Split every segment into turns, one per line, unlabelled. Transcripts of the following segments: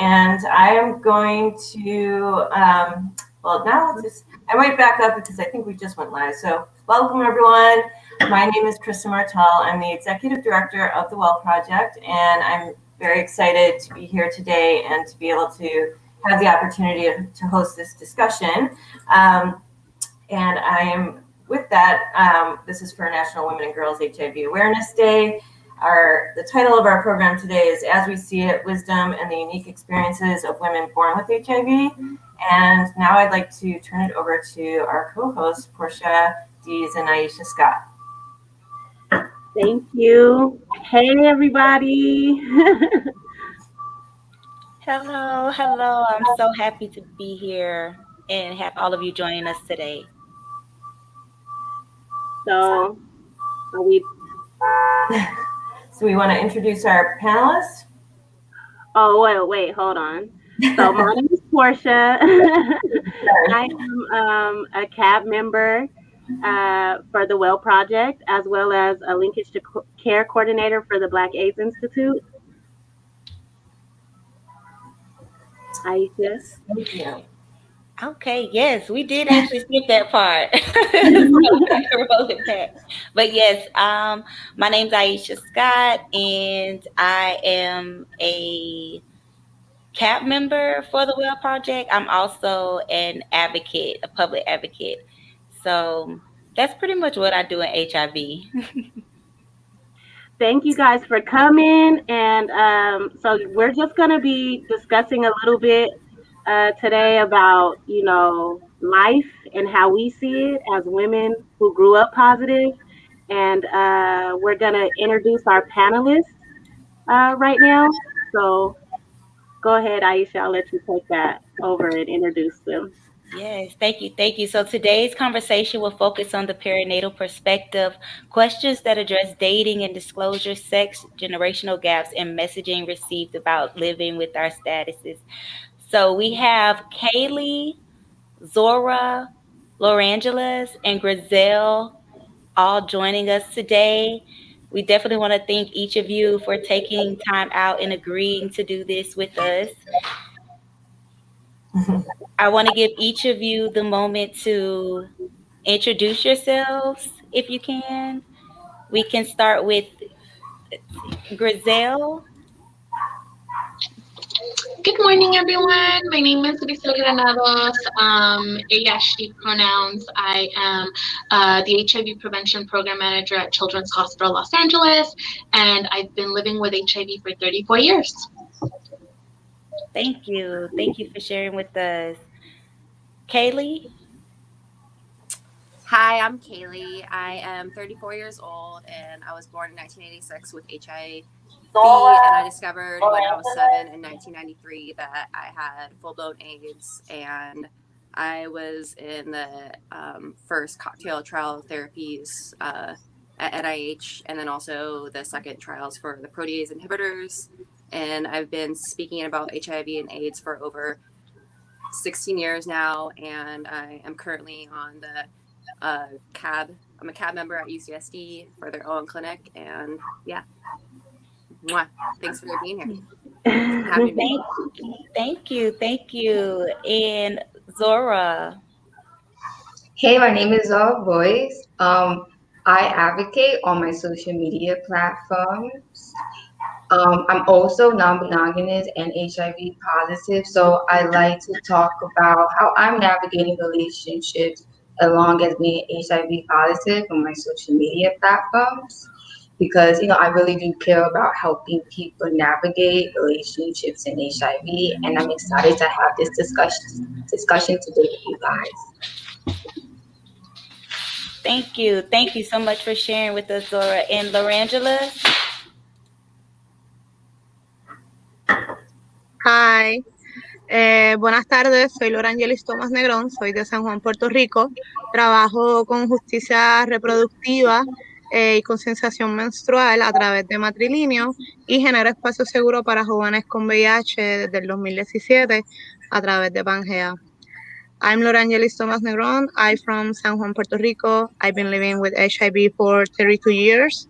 and I am going to, I might back up because I think we just went live. So welcome everyone. My name is Krista Martell. I'm the Executive Director of the Well Project, and I'm very excited to be here today and to be able to have the opportunity to host this discussion. And I am, with that, this is for National Women and Girls HIV Awareness Day. The title of our program today is As We See It, Wisdom and the Unique Experiences of Women Born with HIV. And now I'd like to turn it over to our co-hosts, Porchia, Dees, and Ieshia Scott.
Thank you. Hey, everybody.
Hello. I'm so happy to be here and have all of you joining us today.
So
we want to introduce our panelists.
Oh, wait, hold on. So my name is Porchia. I am a CAB member for the Well Project, as well as a linkage to care coordinator for the Black AIDS Institute. Ieshia.
Thank you.
Okay, yes, we did actually skip that part. But yes, my name's Ieshia Scott, and I am a CAP member for the Well Project. I'm also an advocate, a public advocate. So that's pretty much what I do in HIV.
Thank you guys for coming. And so we're just going to be discussing a little bit today about, life and how we see it as women who grew up positive. And we're going to introduce our panelists right now. So go ahead, Ieshia, I'll let you take that over and introduce them.
Yes, thank you. So today's conversation will focus on the perinatal perspective, questions that address dating and disclosure, sex, generational gaps, and messaging received about living with our statuses. So we have Kalee, Zora, Lorandalis, and Grissel all joining us today. We definitely want to thank each of you for taking time out and agreeing to do this with us. I want to give each of you the moment to introduce yourselves, if you can. We can start with Grissel.
Good morning, everyone. My name is Grissel Granados. She pronouns. I am the HIV Prevention Program Manager at Children's Hospital Los Angeles, and I've been living with HIV for 34 years.
Thank you. Thank you for sharing with us. Kalee?
Hi, I'm Kalee. I am 34 years old, and I was born in 1986 with HIV. And I discovered when I was 7 in 1993 that I had full-blown AIDS, and I was in the first cocktail trial of therapies at NIH, and then also the second trials for the protease inhibitors. And I've been speaking about HIV and AIDS for over 16 years now, and I am currently on the CAB. I'm a CAB member at UCSD for their own clinic, and yeah. Mwah. Thanks for being here.
Thank you. And Zora.
Hey, my name is Zora Voyce. I advocate on my social media platforms. I'm also non-monogamous and HIV positive, so I like to talk about how I'm navigating relationships along as being HIV positive on my social media platforms. Because, I really do care about helping people navigate relationships in HIV, and I'm excited to have this discussion today with you guys.
Thank you. Thank you so much for sharing with us, Zora. And Lorandalis?
Hi. Buenas tardes, soy Lorandalis Thomas Negron, soy de San Juan, Puerto Rico. Trabajo con justicia reproductiva y concienciación menstrual a través de Matrilinio y genero espacio seguro para jóvenes con VIH desde el 2017 a través de Pangea. I'm Lorandalis Thomas Negron. I'm from San Juan, Puerto Rico. I've been living with HIV for 32 years.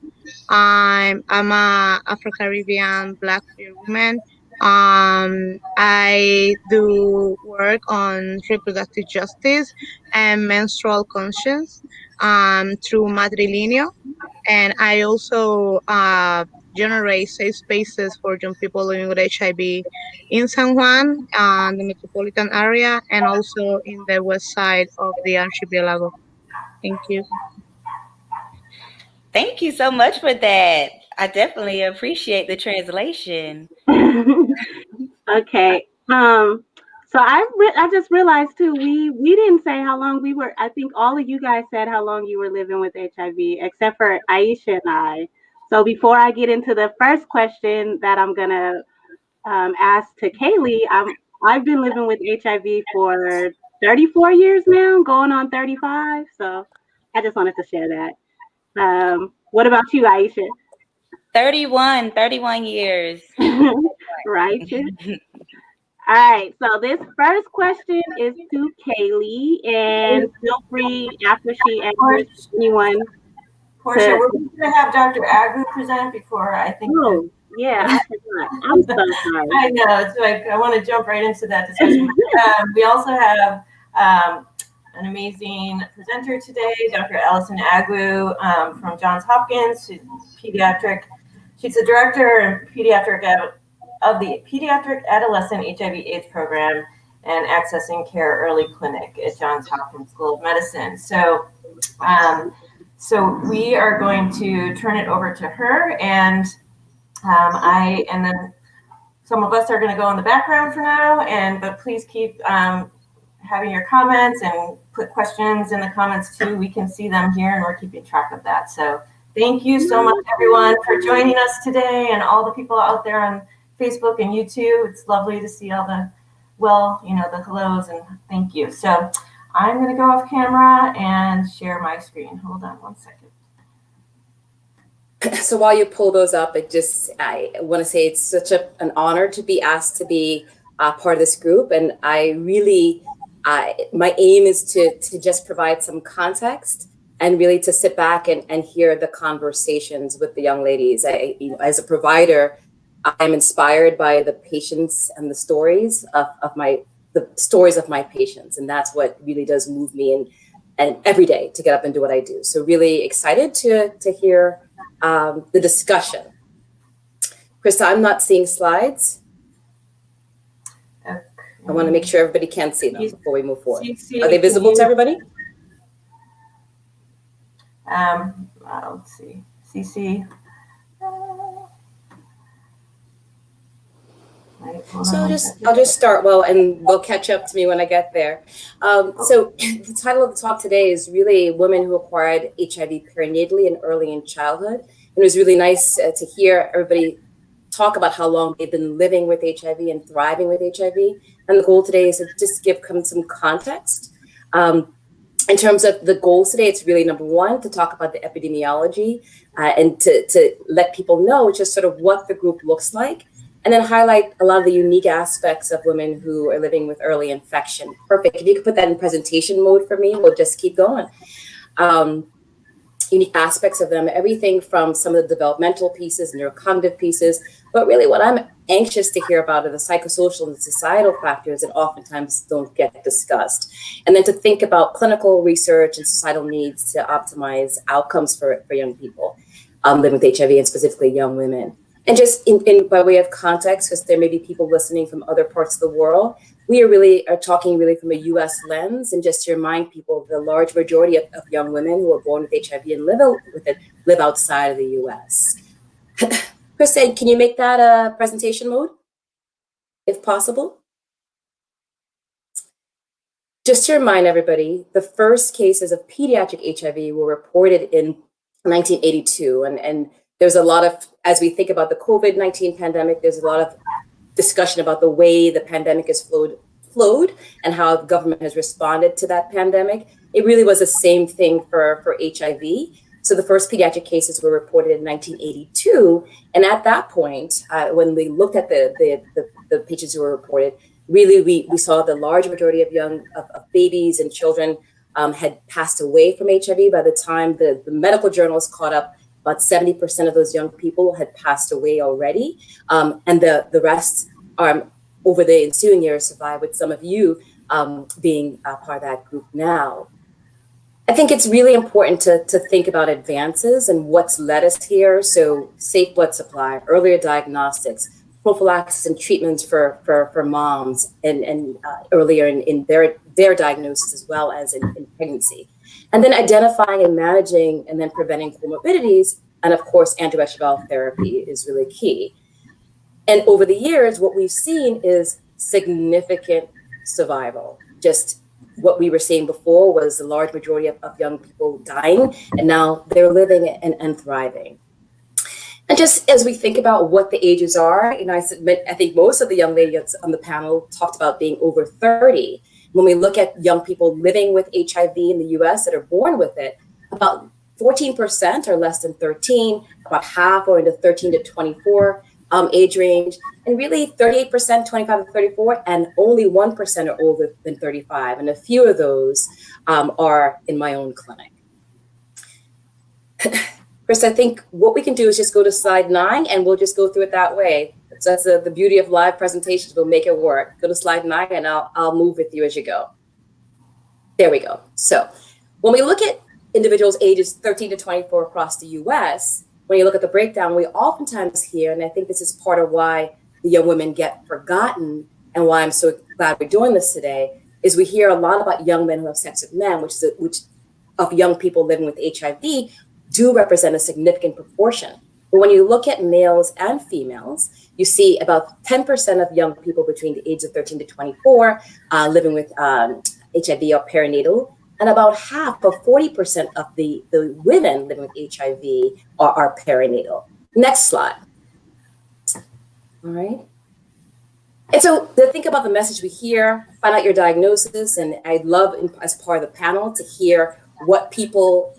I'm a Afro-Caribbean Black queer woman I do work on reproductive justice and menstrual conscience through Matrilineo. And I also generate safe spaces for young people living with HIV in San Juan, the metropolitan area, and also in the west side of the archipelago. Thank you.
Thank you so much for that. I definitely appreciate the translation.
Okay. So I just realized too, we didn't say how long we were. I think all of you guys said how long you were living with HIV, except for Ieshia and I. So before I get into the first question that I'm gonna ask to Kalee, I've been living with HIV for 34 years now, going on 35. So I just wanted to share that. What about you, Ieshia?
31 years.
Righteous. All right, so this first question is to Kalee, and feel free after she answers anyone.
Porchia, we're going to have Dr. Agwu present before, I think.
Oh, yeah, I forgot. I'm so sorry.
I know, it's like I want to jump right into that discussion. We also have an amazing presenter today, Dr. Allison Agwu from Johns Hopkins. She's pediatric. She's the director of the Pediatric Adolescent HIV/AIDS Program and Accessing Care Early Clinic at Johns Hopkins School of Medicine. So we are going to turn it over to her, and then some of us are going to go in the background for now. But please keep having your comments and put questions in the comments too. We can see them here, and we're keeping track of that. So thank you so much, everyone, for joining us today, and all the people out there on Facebook and YouTube. It's lovely to see all the hellos, and thank you. So I'm going to go off camera and share my screen. Hold on one second.
So while you pull those up, I want to say it's such an honor to be asked to be part of this group. And my aim is to just provide some context and really to sit back and hear the conversations with the young ladies. As a provider, I'm inspired by the patients and the stories of my patients. And that's what really does move me and every day to get up and do what I do. So really excited to hear the discussion. Krista, I'm not seeing slides.
Okay.
I want to make sure everybody can see them before we move forward. Are they visible to everybody?
Let's see. CC.
So I'll just start and they'll catch up to me when I get there. So the title of the talk today is really Women Who Acquired HIV Perinatally and Early in Childhood. And it was really nice to hear everybody talk about how long they've been living with HIV and thriving with HIV. And the goal today is to just give some context. In terms of the goals today, it's really number one, to talk about the epidemiology and to let people know just sort of what the group looks like. And then highlight a lot of the unique aspects of women who are living with early infection. Perfect. If you could put that in presentation mode for me, we'll just keep going. Unique aspects of them, everything from some of the developmental pieces, neurocognitive pieces, but really what I'm anxious to hear about are the psychosocial and societal factors that oftentimes don't get discussed. And then to think about clinical research and societal needs to optimize outcomes for young people living with HIV and specifically young women. And just by way of context, because there may be people listening from other parts of the world, we are talking really from a U.S. lens. And just to remind people, the large majority of young women who are born with HIV and live outside of the U.S. Krista, can you make that a presentation mode, if possible? Just to remind everybody, the first cases of pediatric HIV were reported in 1982, and there's a lot of, as we think about the COVID-19 pandemic, there's a lot of discussion about the way the pandemic has flowed and how the government has responded to that pandemic. It really was the same thing for HIV. So the first pediatric cases were reported in 1982. And at that point, when we looked at the patients who were reported, really we saw the large majority of babies and children had passed away from HIV. By the time the medical journals caught up, about 70% of those young people had passed away already. And the rest over the ensuing years survive, with some of you being a part of that group now. I think it's really important to think about advances and what's led us here. So safe blood supply, earlier diagnostics, prophylaxis and treatments for moms and earlier in their diagnosis as well as in pregnancy. And then identifying and managing and then preventing comorbidities. And of course, antiretroviral therapy is really key. And over the years, what we've seen is significant survival. Just what we were seeing before was the large majority of young people dying, and now they're living and thriving. And just as we think about what the ages are, I think most of the young ladies on the panel talked about being over 30. When we look at young people living with HIV in the US that are born with it, about 14% are less than 13, about half are in the 13 to 24 age range, and really 38% 25 to 34, and only 1% are older than 35, and a few of those are in my own clinic. Chris, I think what we can do is just go to slide 9, and we'll just go through it that way. So that's the beauty of live presentations. We'll make it work. Go to slide 9, and I'll move with you as you go. There we go. So when we look at individuals ages 13 to 24 across the US, when you look at the breakdown, we oftentimes hear, and I think this is part of why the young women get forgotten and why I'm so glad we're doing this today, is we hear a lot about young men who have sex with men, which of young people living with HIV do represent a significant proportion. But when you look at males and females, you see about 10% of young people between the ages of 13 to 24 living with HIV or perinatal, and about half, of 40% of the women living with HIV are perinatal. Next slide. All right. And so to think about the message we hear, find out your diagnosis, and I'd love, as part of the panel, to hear what people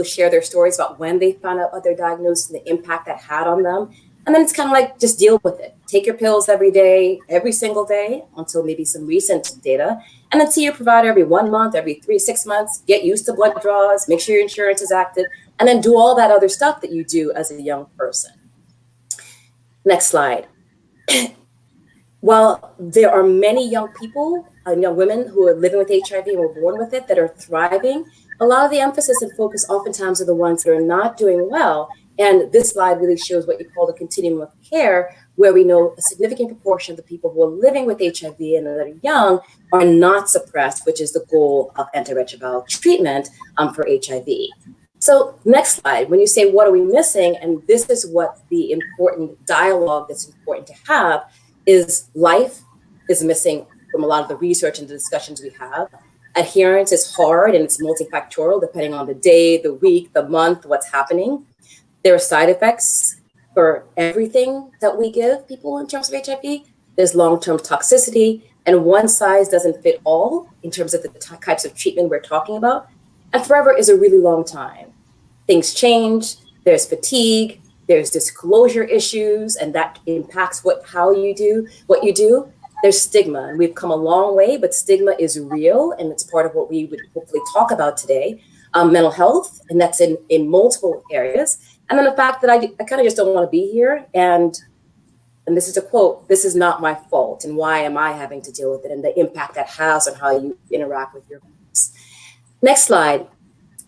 share their stories about when they found out about their diagnosis and the impact that had on them. And then it's kind of like, just deal with it. Take your pills every day, every single day, until maybe some recent data. And then see your provider every 1 month, every 6 months. Get used to blood draws, make sure your insurance is active, and then do all that other stuff that you do as a young person. Next slide. While there are many young people, young women who are living with HIV and were born with it that are thriving, a lot of the emphasis and focus oftentimes are the ones that are not doing well. And this slide really shows what you call the continuum of care, where we know a significant proportion of the people who are living with HIV and that are young are not suppressed, which is the goal of antiretroviral treatment for HIV. So next slide, when you say, what are we missing? And this is what the important dialogue that's important to have is, life is missing from a lot of the research and the discussions we have. Adherence is hard and it's multifactorial depending on the day, the week, the month, what's happening. There are side effects for everything that we give people in terms of HIV. There's long-term toxicity, and one size doesn't fit all in terms of the types of treatment we're talking about. And forever is a really long time. Things change, there's fatigue, there's disclosure issues, and that impacts what you do. There's stigma, and we've come a long way, but stigma is real, and it's part of what we would hopefully talk about today. Mental health, and that's in multiple areas. And then the fact that I kind of just don't want to be here. And this is a quote, "This is not my fault, and why am I having to deal with it?" And the impact that has on how you interact with your friends. Next slide.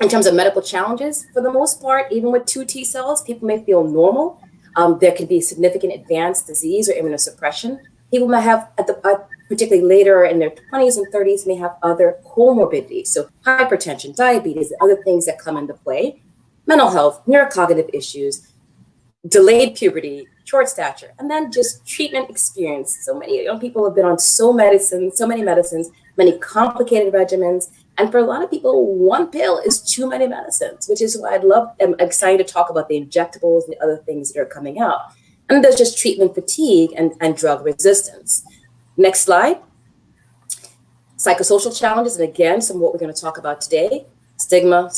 In terms of medical challenges, for the most part, even with 2 T cells, people may feel normal. There can be significant advanced disease or immunosuppression. People may have, particularly later in their 20s and 30s, may have other comorbidities. So hypertension, diabetes, other things that come into play. Mental health, neurocognitive issues, delayed puberty, short stature, and then just treatment experience. So many young people have been on so many medicines, many complicated regimens. And for a lot of people, 1 pill is too many medicines, which is why I'm excited to talk about the injectables and the other things that are coming out. And there's just treatment fatigue and drug resistance. Next slide. Psychosocial challenges, and again, some of what we're going to talk about today. Stigma,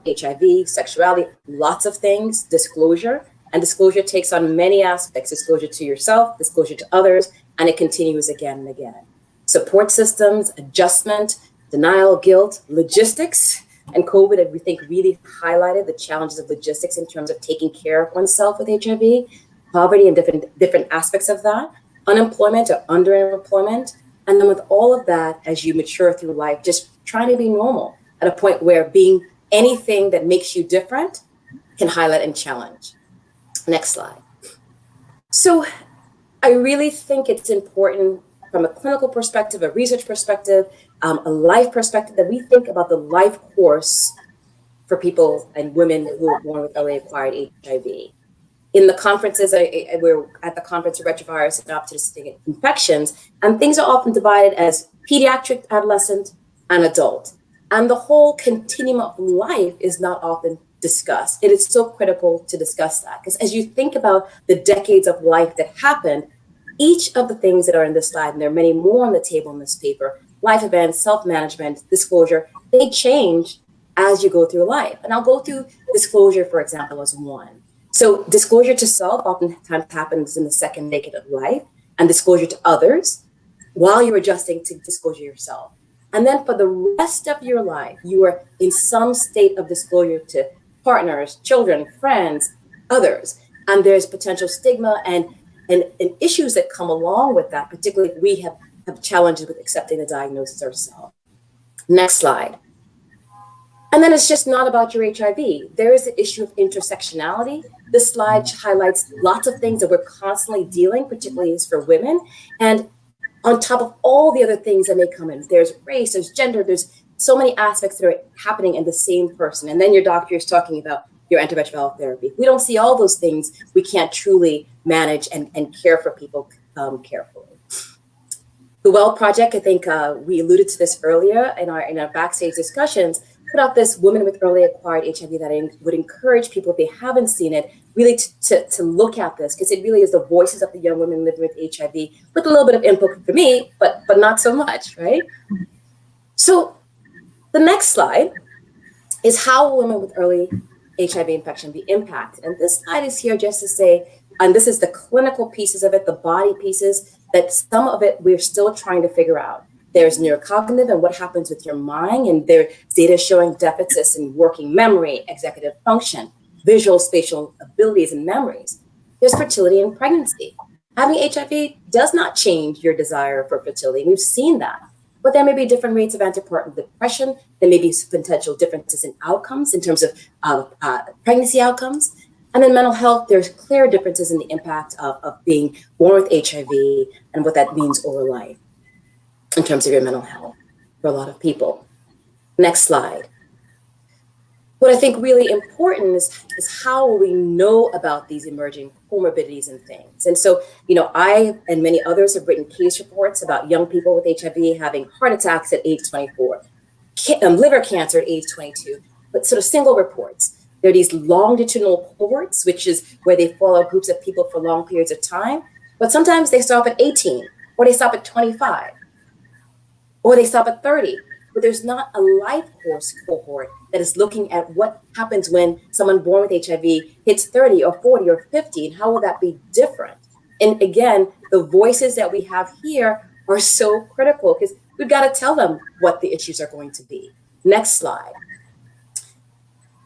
HIV, sexuality, lots of things, disclosure. And disclosure takes on many aspects: disclosure to yourself, disclosure to others, and it continues again and again. Support systems, adjustment, denial, guilt, logistics, and COVID, we think, really highlighted the challenges of logistics in terms of taking care of oneself with HIV, poverty, and different aspects of that. unemployment or underemployment. And then with all of that, as you mature through life, just trying to be normal at a point where being anything that makes you different can highlight and challenge. Next slide. So I really think it's important from a clinical perspective, a research perspective, a life perspective, that we think about the life course for people and women who are born with early acquired HIV. In the conferences, we're at the conference of retrovirus and opportunistic infections, and things are often divided as pediatric, adolescent, and adult. And the whole continuum of life is not often discussed. It is so critical to discuss that, because as you think about the decades of life that happened, each of the things that are in this slide, and there are many more on the table in this paper, life events, self-management, disclosure, they change as you go through life. And I'll go through disclosure, for example, as one. So disclosure to self oftentimes happens in the second decade of life, and disclosure to others while you're adjusting to disclosure yourself. And then for the rest of your life, you are in some state of disclosure to partners, children, friends, others. And there's potential stigma and issues that come along with that, particularly if we have challenges with accepting the diagnosis ourselves. Next slide. And then it's just not about your HIV. There is the issue of intersectionality. This slide highlights lots of things that we're constantly dealing, particularly as for women. And on top of all the other things that may come in, there's race, there's gender, there's so many aspects that are happening in the same person. And then your doctor is talking about your antiretroviral therapy. We don't see all those things. We can't truly manage and care for people carefully. The Well Project, I think we alluded to this earlier in our backstage discussions, put out this Women with Early Acquired HIV that I would encourage people, if they haven't seen it, really to look at this, because it really is the voices of the young women living with HIV, with a little bit of input for me, but not so much, right? So the next slide is how women with early HIV infection be impacted. And this slide is here just to say, and this is the clinical pieces of it, the body pieces, that some of it we're still trying to figure out. There's neurocognitive and what happens with your mind, and there's data showing deficits in working memory, executive function, visual, spatial abilities, and memories. There's fertility and pregnancy. Having HIV does not change your desire for fertility. We've seen that. But there may be different rates of antepartum depression. There may be potential differences in outcomes in terms of pregnancy outcomes. And then mental health, there's clear differences in the impact of being born with HIV and what that means over life in terms of your mental health for a lot of people. Next slide. What I think really important is how we know about these emerging comorbidities and things. And so, I and many others have written case reports about young people with HIV having heart attacks at age 24, liver cancer at age 22, but sort of single reports. There are these longitudinal cohorts, which is where they follow groups of people for long periods of time, but sometimes they stop at 18, or they stop at 25, or they stop at 30, but there's not a life course cohort that is looking at what happens when someone born with HIV hits 30 or 40 or 50, and how will that be different? And again, the voices that we have here are so critical, because we've got to tell them what the issues are going to be. Next slide.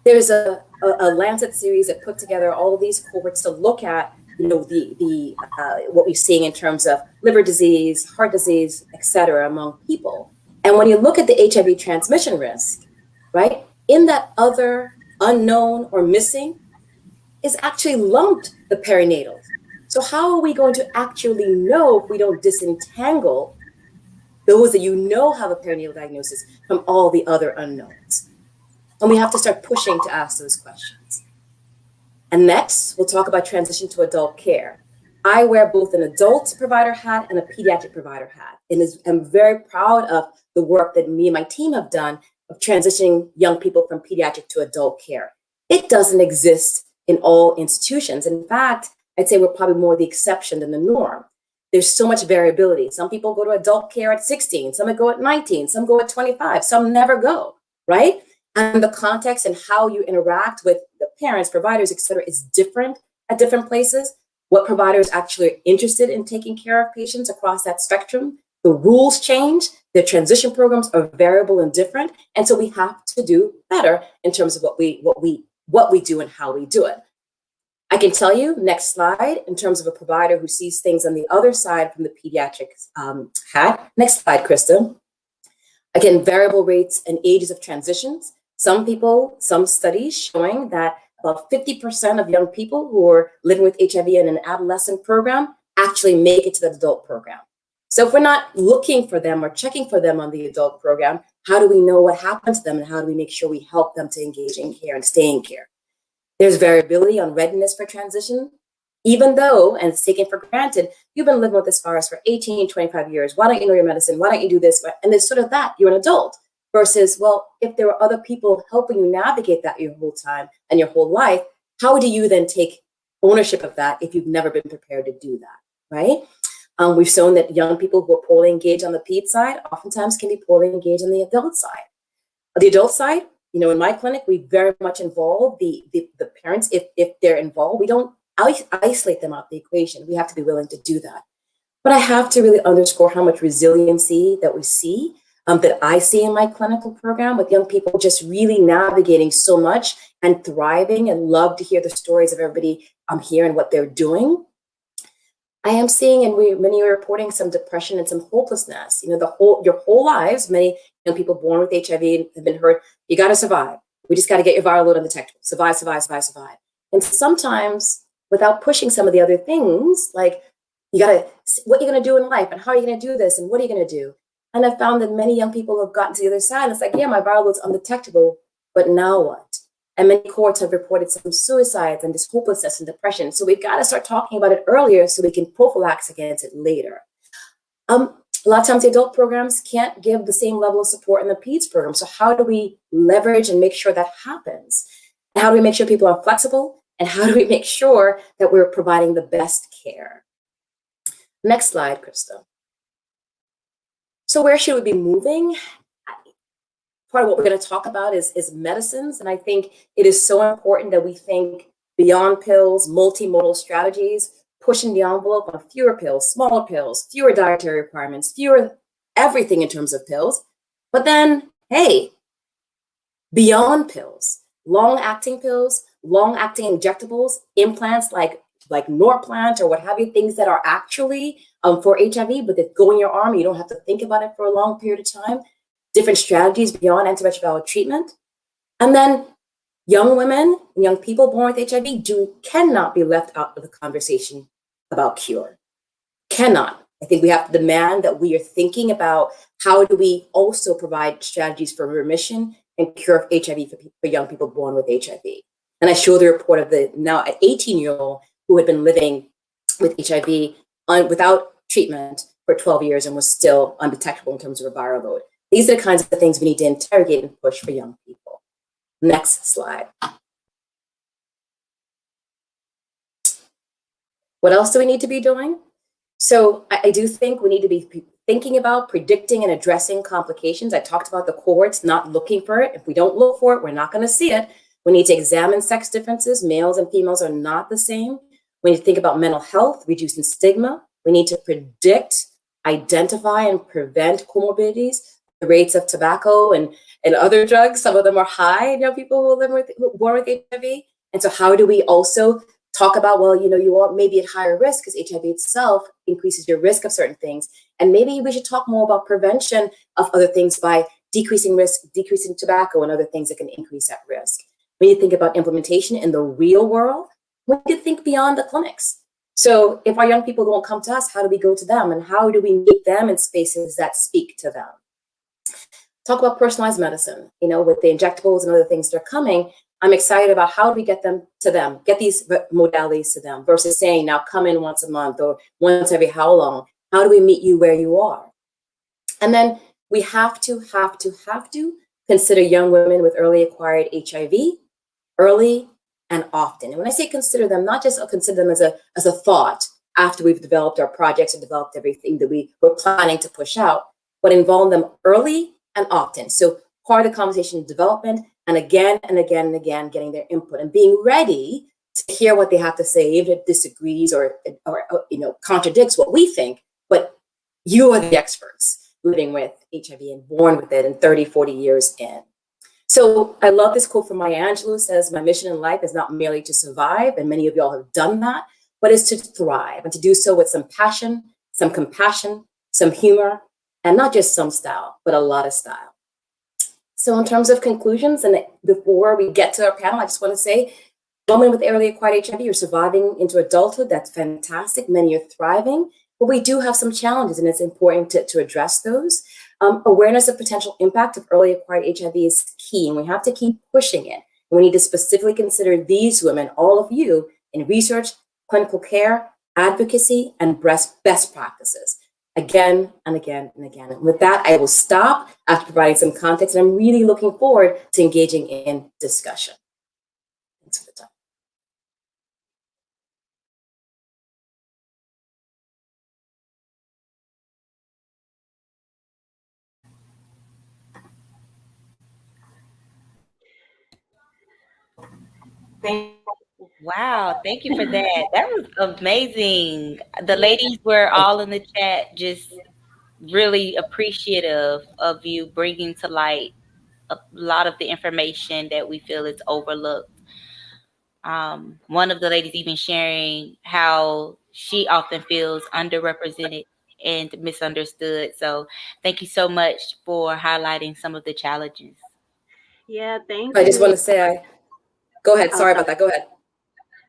There's a Lancet series that put together all of these cohorts to look at what we're seeing in terms of liver disease, heart disease, et cetera, among people. And when you look at the HIV transmission risk, right, in that other unknown or missing is actually lumped the perinatal. So how are we going to actually know if we don't disentangle those that have a perinatal diagnosis from all the other unknowns? And we have to start pushing to ask those questions. And next, we'll talk about transition to adult care. I wear both an adult provider hat and a pediatric provider hat. And I'm very proud of the work that me and my team have done of transitioning young people from pediatric to adult care. It doesn't exist in all institutions. In fact, I'd say we're probably more the exception than the norm. There's so much variability. Some people go to adult care at 16, some go at 19, some go at 25, some never go, right? And the context and how you interact with the parents, providers, et cetera, is different at different places. What providers actually are interested in taking care of patients across that spectrum. The rules change, the transition programs are variable and different. And so we have to do better in terms of what we do and how we do it. I can tell you, next slide, in terms of a provider who sees things on the other side from the pediatric hat. Next slide, Krista. Again, variable rates and ages of transitions. Some studies showing that about 50% of young people who are living with HIV in an adolescent program actually make it to the adult program. So if we're not looking for them or checking for them on the adult program, how do we know what happened to them and how do we make sure we help them to engage in care and stay in care? There's variability on readiness for transition, even though, and it's taken for granted, you've been living with this virus for 18, 25 years. Why don't you know your medicine? Why don't you do this? And there's sort of that, you're an adult. Versus, well, if there are other people helping you navigate that your whole time and your whole life, how do you then take ownership of that if you've never been prepared to do that, right? We've shown that young people who are poorly engaged on the ped side oftentimes can be poorly engaged on the adult side. The adult side, you know, in my clinic, we very much involve the parents if they're involved. We don't isolate them out of the equation. We have to be willing to do that. But I have to really underscore how much resiliency that we see, that I see in my clinical program with young people just really navigating so much and thriving, and love to hear the stories of everybody here and what they're doing. I am seeing, and many are reporting some depression and some hopelessness. You know, your whole lives, many young people born with HIV have been heard, you got to survive. We just got to get your viral load undetectable. Survive, survive, survive, survive. And sometimes without pushing some of the other things, like what you're going to do in life and how are you going to do this and what are you going to do? And I've found that many young people have gotten to the other side. And it's like, yeah, my viral load's undetectable, but now what? And many cohorts have reported some suicides and just hopelessness and depression. So we've got to start talking about it earlier so we can prophylax against it later. A lot of times the adult programs can't give the same level of support in the peds program. So how do we leverage and make sure that happens? And how do we make sure people are flexible? And how do we make sure that we're providing the best care? Next slide, Krista. So where should we be moving? Part of what we're going to talk about is medicines. And I think it is so important that we think beyond pills, multimodal strategies, pushing the envelope on fewer pills, smaller pills, fewer dietary requirements, fewer everything in terms of pills. But then, hey, beyond pills, long-acting pills, long-acting injectables, implants like Norplant or what have you, things that are actually for HIV, but that go in your arm, you don't have to think about it for a long period of time. Different strategies beyond antiretroviral treatment. And then young women and young people born with HIV cannot be left out of the conversation about cure. Cannot. I think we have to demand that we are thinking about how do we also provide strategies for remission and cure of HIV for young people born with HIV. And I show the report of the now 18-year-old who had been living with HIV without treatment for 12 years and was still undetectable in terms of a viral load. These are the kinds of things we need to interrogate and push for young people. Next slide. What else do we need to be doing? So I do think we need to be thinking about predicting and addressing complications. I talked about the cohorts not looking for it. If we don't look for it, we're not going to see it. We need to examine sex differences. Males and females are not the same. We need to think about mental health, reducing stigma. We need to predict, identify, and prevent comorbidities. The rates of tobacco and other drugs, some of them are high in young people who are born with HIV. And so how do we also talk about, well, you know, you are maybe at higher risk because HIV itself increases your risk of certain things. And maybe we should talk more about prevention of other things by decreasing risk, decreasing tobacco and other things that can increase that risk. We need to think about implementation in the real world. We need to think beyond the clinics. So if our young people don't come to us, how do we go to them? And how do we meet them in spaces that speak to them? Talk about personalized medicine, you know, with the injectables and other things that are coming. I'm excited about how do we get them to them, get these modalities to them versus saying now come in once a month or once every how long. How do we meet you where you are? And then we have to consider young women with early acquired HIV early and often. And when I say consider them, not just consider them as a thought after we've developed our projects and developed everything that we were planning to push out, but involve them early and often. So part of the conversation development and again and again and again getting their input and being ready to hear what they have to say, even if it disagrees or you know contradicts what we think, but you are the experts living with HIV and born with it and 30, 40 years in. So I love this quote from Maya Angelou. Says, my mission in life is not merely to survive, and many of y'all have done that, but is to thrive, and to do so with some passion, some compassion, some humor, and not just some style, but a lot of style. So in terms of conclusions, and before we get to our panel, I just want to say, women with early acquired HIV are surviving into adulthood. That's fantastic. Many are thriving, but we do have some challenges, and it's important to address those. Awareness of potential impact of early acquired HIV is key, and we have to keep pushing it. We need to specifically consider these women, all of you, in research, clinical care, advocacy, and best practices. Again and again and again. And with that, I will stop after providing some context, and I'm really looking forward to engaging in discussion. Thanks for the time.
Wow, thank you for that. That was amazing. The ladies were all in the chat just really appreciative of you bringing to light a lot of the information that we feel is overlooked. One of the ladies even sharing how she often feels underrepresented and misunderstood. So thank you so much for highlighting some of the challenges.
Yeah, thank you.
I just want to say, go ahead. Sorry about that. Go ahead.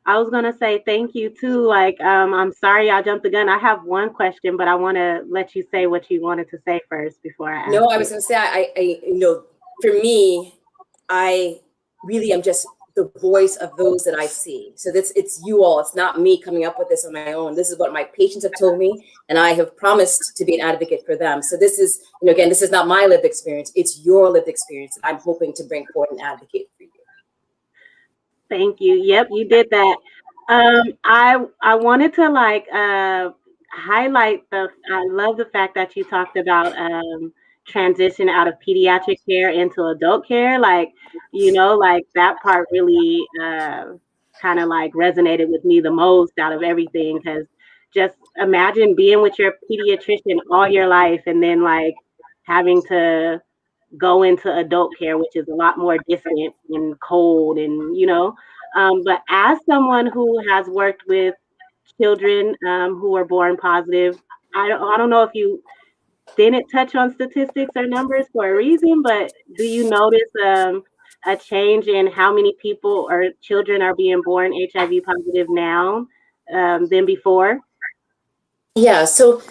I was going to say thank you too. Like, I'm sorry I jumped the gun. I have one question, but I want to let you say what you wanted to say first before I ask.
No, I was going to say, I for me, I really am just the voice of those that I see. So it's you all. It's not me coming up with this on my own. This is what my patients have told me, and I have promised to be an advocate for them. So this is, again, this is not my lived experience. It's your lived experience that I'm hoping to bring forward and advocate for you.
Thank you. Yep, you did that. I wanted to highlight I love the fact that you talked about transition out of pediatric care into adult care. Like, that part really kind of resonated with me the most out of everything, because just imagine being with your pediatrician all your life and then having to go into adult care, which is a lot more distant and cold, and but as someone who has worked with children who are born positive, I don't know if you didn't touch on statistics or numbers for a reason, but do you notice a change in how many people or children are being born HIV positive now than before?
Yeah, so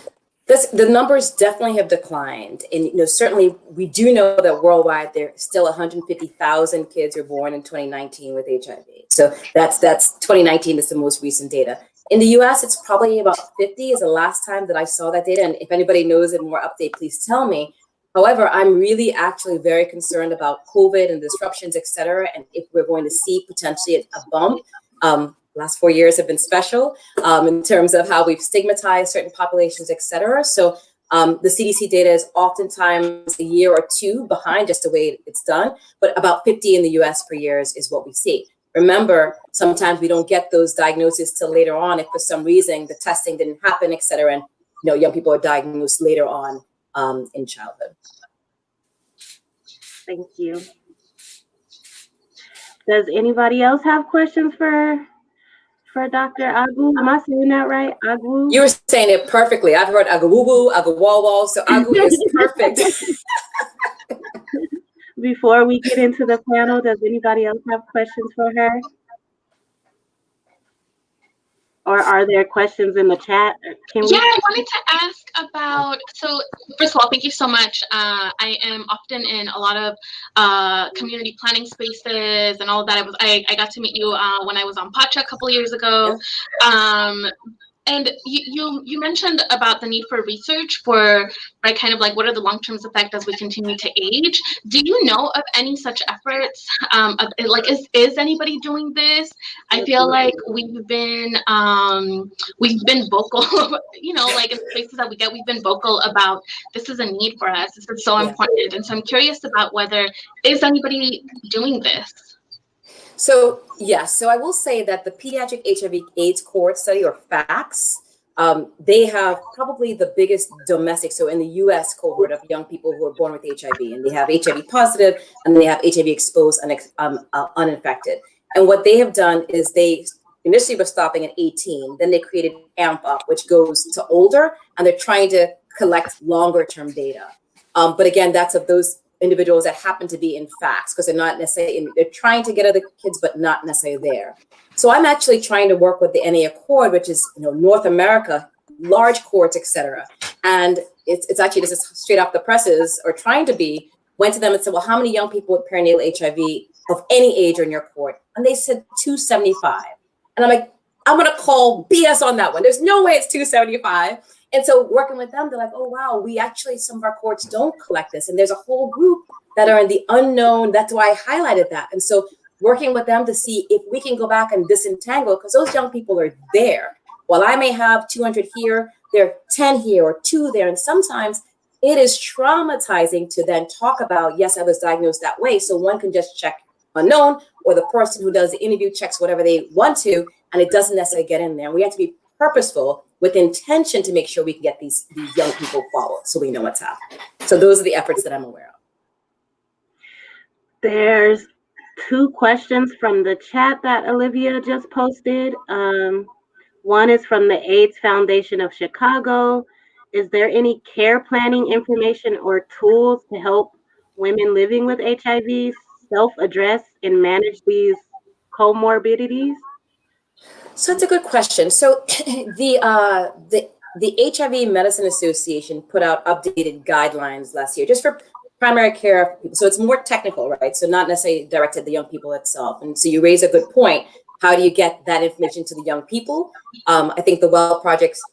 the numbers definitely have declined. And certainly we do know that worldwide there are still 150,000 kids were born in 2019 with HIV. So that's 2019 is the most recent data. In the US, it's probably about 50 is the last time that I saw that data. And if anybody knows it more update, please tell me. However, I'm really actually very concerned about COVID and disruptions, et cetera. And if we're going to see potentially a bump, last 4 years have been special in terms of how we've stigmatized certain populations, et cetera. So the CDC data is oftentimes a year or two behind just the way it's done, but about 50 in the US per year is what we see. Remember, sometimes we don't get those diagnoses till later on if for some reason the testing didn't happen, et cetera, and young people are diagnosed later on in childhood.
Thank you. Does anybody else have questions for Dr. Agwu? Am I saying that right? Agwu?
You were saying it perfectly. I've heard Agwu, Agwu, so Agwu is perfect.
Before we get into the panel, does anybody else have questions for her? Or are there questions in the chat?
I wanted to ask about, so first of all, thank you so much. I am often in a lot of community planning spaces and all of that. I got to meet you when I was on Porchia a couple of years ago. And you mentioned about the need for research for, right, kind of what are the long-term effects as we continue to age. Do you know of any such efforts? Is anybody doing this? I feel like we've been vocal, in the spaces that we get, we've been vocal about this is a need for us. This is so important. And so I'm curious about whether is anybody doing this?
So, yes. So I will say that the Pediatric HIV/AIDS Cohort Study, or FACS, they have probably the biggest domestic, so in the US cohort of young people who are born with HIV, and they have HIV positive and they have HIV exposed uninfected. And what they have done is they initially were stopping at 18, then they created AMP Up, which goes to older, and they're trying to collect longer term data. But again, that's of those individuals that happen to be in FACS, because they're not necessarily they're trying to get other kids, but not necessarily there. So I'm actually trying to work with the NA Accord, which is North America, large courts, etc. And it's actually, this is straight off the presses, or trying to be, went to them and said, well, how many young people with perinatal HIV of any age are in your court? And they said 275. And I'm like, I'm gonna call BS on that one. There's no way it's 275. And so working with them, they're like, oh, wow, we actually, some of our courts don't collect this. And there's a whole group that are in the unknown. That's why I highlighted that. And so working with them to see if we can go back and disentangle, because those young people are there. While I may have 200 here, there are 10 here or 2 there. And sometimes it is traumatizing to then talk about, yes, I was diagnosed that way. So one can just check unknown, or the person who does the interview checks whatever they want to, and it doesn't necessarily get in there. And we have to be purposeful with intention to make sure we can get these young people followed, so we know what's happening. So those are the efforts that I'm aware of.
There's 2 questions from the chat that Olivia just posted. One is from the AIDS Foundation of Chicago. Is there any care planning information or tools to help women living with HIV self-address and manage these comorbidities?
So that's a good question. So the HIV Medicine Association put out updated guidelines last year just for primary care. So it's more technical, right? So not necessarily directed at the young people itself. And so you raise a good point. How do you get that information to the young people? I think the Well Project's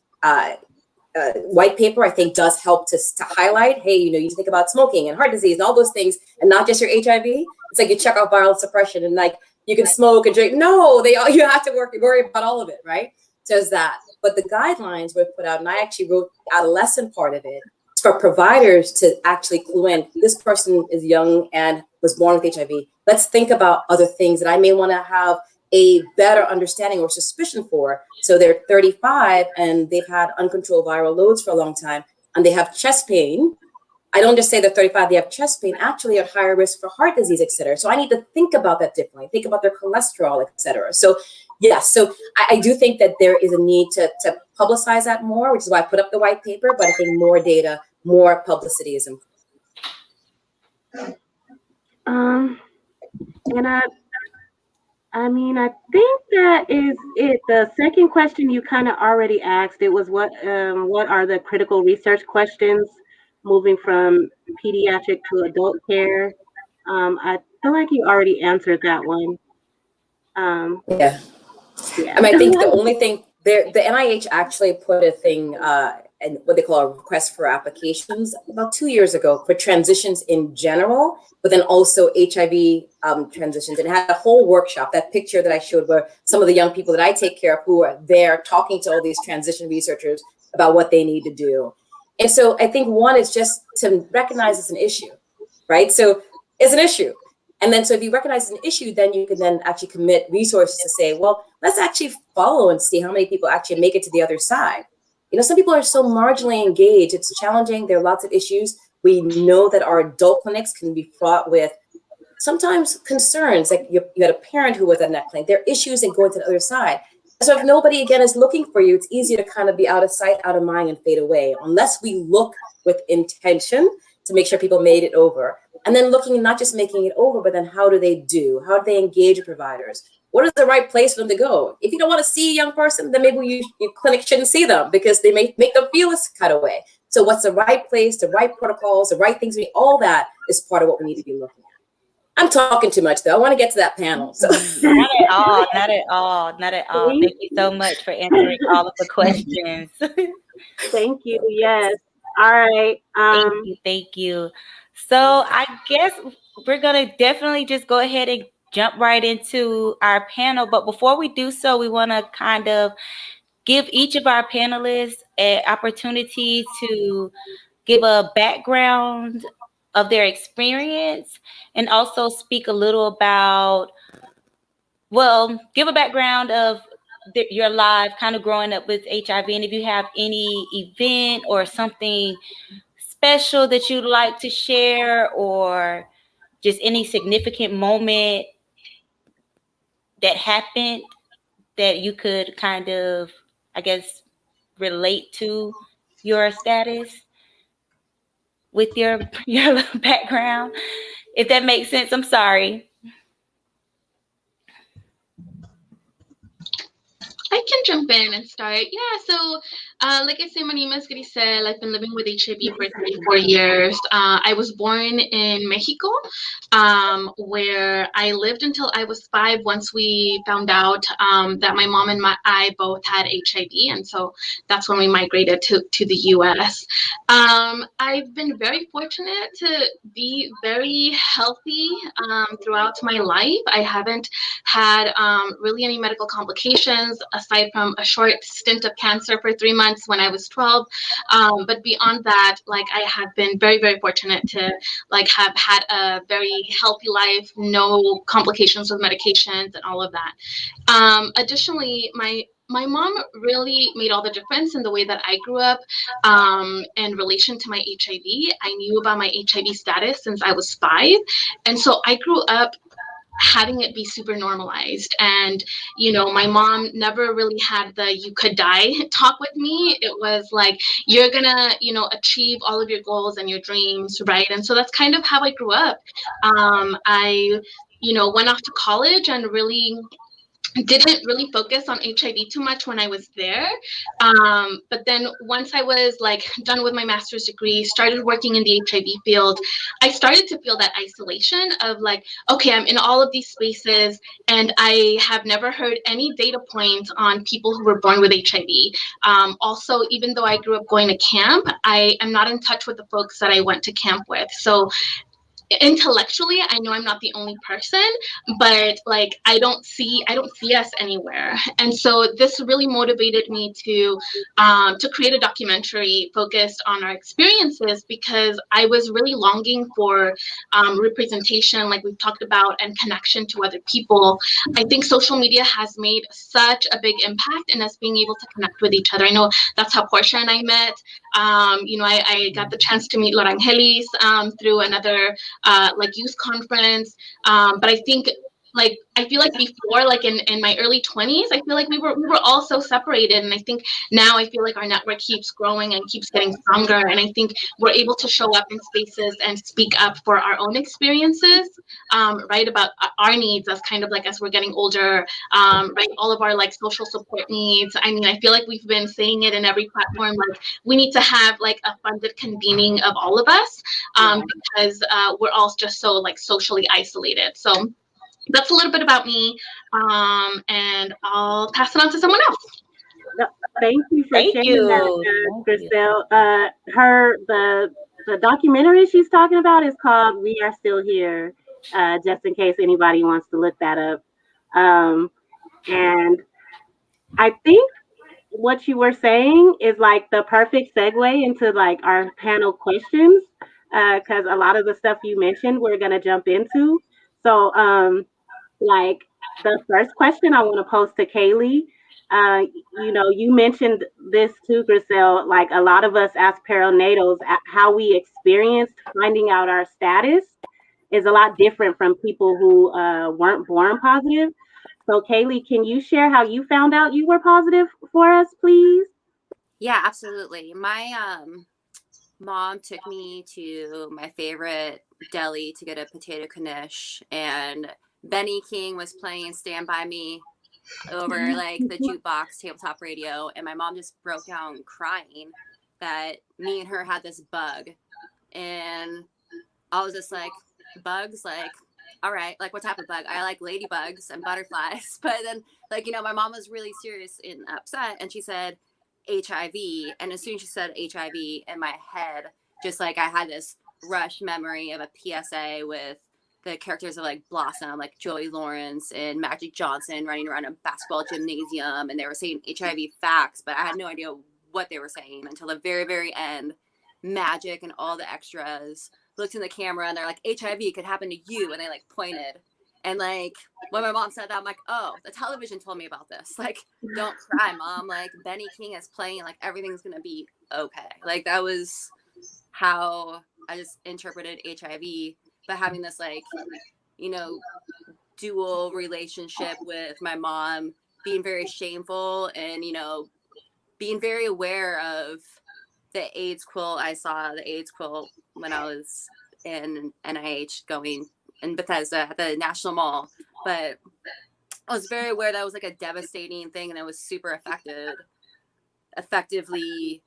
white paper, I think, does help to highlight, hey, you think about smoking and heart disease and all those things, and not just your HIV. It's like you check out viral suppression and like you can smoke and drink. No, you have to worry about all of it, right? So there's that. But the guidelines were put out, and I actually wrote the adolescent part of it for providers to actually clue in. This person is young and was born with HIV. Let's think about other things that I may want to have a better understanding or suspicion for. So they're 35 and they've had uncontrolled viral loads for a long time, and they have chest pain. I don't just say they're 35, they have chest pain, actually at higher risk for heart disease, et cetera. So I need to think about that differently, think about their cholesterol, et cetera. So yes, so I do think that there is a need to publicize that more, which is why I put up the white paper, but I think more data, more publicity is important.
And I think that is it. The second question you kind of already asked. It was what are the critical research questions moving from pediatric to adult care? I feel like you already answered that one.
Yeah. I mean, I think the only thing the NIH actually put a thing and what they call a request for applications about 2 years ago for transitions in general, but then also HIV transitions, and it had a whole workshop. That picture that I showed were some of the young people that I take care of who are there talking to all these transition researchers about what they need to do. And so I think one is just to recognize it's an issue, right? So it's an issue. And then so if you recognize it's an issue, then you can then actually commit resources to say, well, let's actually follow and see how many people actually make it to the other side. Some people are so marginally engaged. It's challenging. There are lots of issues. We know that our adult clinics can be fraught with sometimes concerns. Like you had a parent who was in that clinic. There are issues in going to the other side. So if nobody, again, is looking for you, it's easy to kind of be out of sight, out of mind, and fade away, unless we look with intention to make sure people made it over. And then looking, not just making it over, but then how do they do? How do they engage with providers? What is the right place for them to go? If you don't want to see a young person, then maybe your clinic shouldn't see them because they may make them feel a kind of way. So what's the right place, the right protocols, the right things, all that is part of what we need to be looking at. I'm talking too much, though. I want to get to that panel. So.
Not at all. Not at all. Not at all. Thank you so much for answering all of the questions.
Thank you. Yes. All right.
Thank you. So I guess we're going to definitely just go ahead and jump right into our panel. But before we do so, we want to kind of give each of our panelists an opportunity to give a background of their experience and also speak a little about, give a background of your life, kind of growing up with HIV, and if you have any event or something special that you'd like to share, or just any significant moment that happened that you could kind of, I guess, relate to your status with your background, if that makes sense. I'm sorry.
I can jump in and start. Yeah, so like I said, my name is Grissel. I've been living with HIV for 34 years. I was born in Mexico, where I lived until I was 5 once we found out that my mom and I both had HIV. And so that's when we migrated to the US. I've been very fortunate to be very healthy throughout my life. I haven't had really any medical complications aside from a short stint of cancer for 3 months when I was 12. But beyond that, like, I have been very, very fortunate to like have had a very healthy life, no complications with medications and all of that. Additionally, my mom really made all the difference in the way that I grew up in relation to my HIV. I knew about my HIV status since I was 5. And so I grew up having it be super normalized. And, you know, my mom never really had the "you could die" talk with me. It was like, you're gonna, you know, achieve all of your goals and your dreams, right? And so that's kind of how I grew up. I, you know, went off to college and really didn't really focus on HIV too much when I was there. But then once I was like done with my master's degree, started working in the HIV field, I started to feel that isolation of like, okay, I'm in all of these spaces and I have never heard any data points on people who were born with HIV. Also, even though I grew up going to camp, I am not in touch with the folks that I went to camp with. So intellectually, I know I'm not the only person, but like I don't see us anywhere. And so this really motivated me to create a documentary focused on our experiences, because I was really longing for representation, like we've talked about, and connection to other people. I think social media has made such a big impact in us being able to connect with each other. I know that's how Porchia and I met. You know, I got the chance to meet Lorandalis through another like youth conference. But I think, like, I feel like before, like in my early 20s, I feel like we were all so separated. And I think now I feel like our network keeps growing and keeps getting stronger. And I think we're able to show up in spaces and speak up for our own experiences, right, about our needs as kind of like as we're getting older, right, all of our like social support needs. I mean, I feel like we've been saying it in every platform, like we need to have like a funded convening of all of us, because we're all just so like socially isolated. So that's a little bit about me, and I'll pass it on to someone else.
Thank you for sharing that, Grissel. The documentary she's talking about is called "We Are Still Here," just in case anybody wants to look that up. And I think what you were saying is like the perfect segue into like our panel questions, because a lot of the stuff you mentioned we're gonna jump into. So like the first question I want to pose to Kalee, you know, you mentioned this too, Grissel, like a lot of us as perinatals, how we experienced finding out our status is a lot different from people who weren't born positive. So Kalee, can you share how you found out you were positive for us, please?
Yeah, absolutely. My mom took me to my favorite deli to get a potato knish, and Benny King was playing Stand By Me over like the jukebox tabletop radio, and my mom just broke down crying that me and her had this bug. And I was just like, bugs? Like, all right, like what type of bug? I like ladybugs and butterflies. But then, like, you know, my mom was really serious and upset, and she said HIV. And as soon as she said HIV, in my head, just like I had this rush memory of a PSA with the characters of like Blossom, like Joey Lawrence and Magic Johnson running around a basketball gymnasium, and they were saying HIV facts, but I had no idea what they were saying until the very, very end. Magic and all the extras looked in the camera and they're like, HIV could happen to you, and they like pointed. And like when my mom said that, I'm like, oh, the television told me about this. Like, don't cry, Mom. Like Benny King is playing, like everything's gonna be okay. Like that was how I just interpreted HIV. But having this like, you know, dual relationship with my mom, being very shameful and, you know, being very aware of the AIDS quilt. I saw the AIDS quilt when I was in NIH going in Bethesda at the National Mall. But I was very aware that it was like a devastating thing and it was super effectively,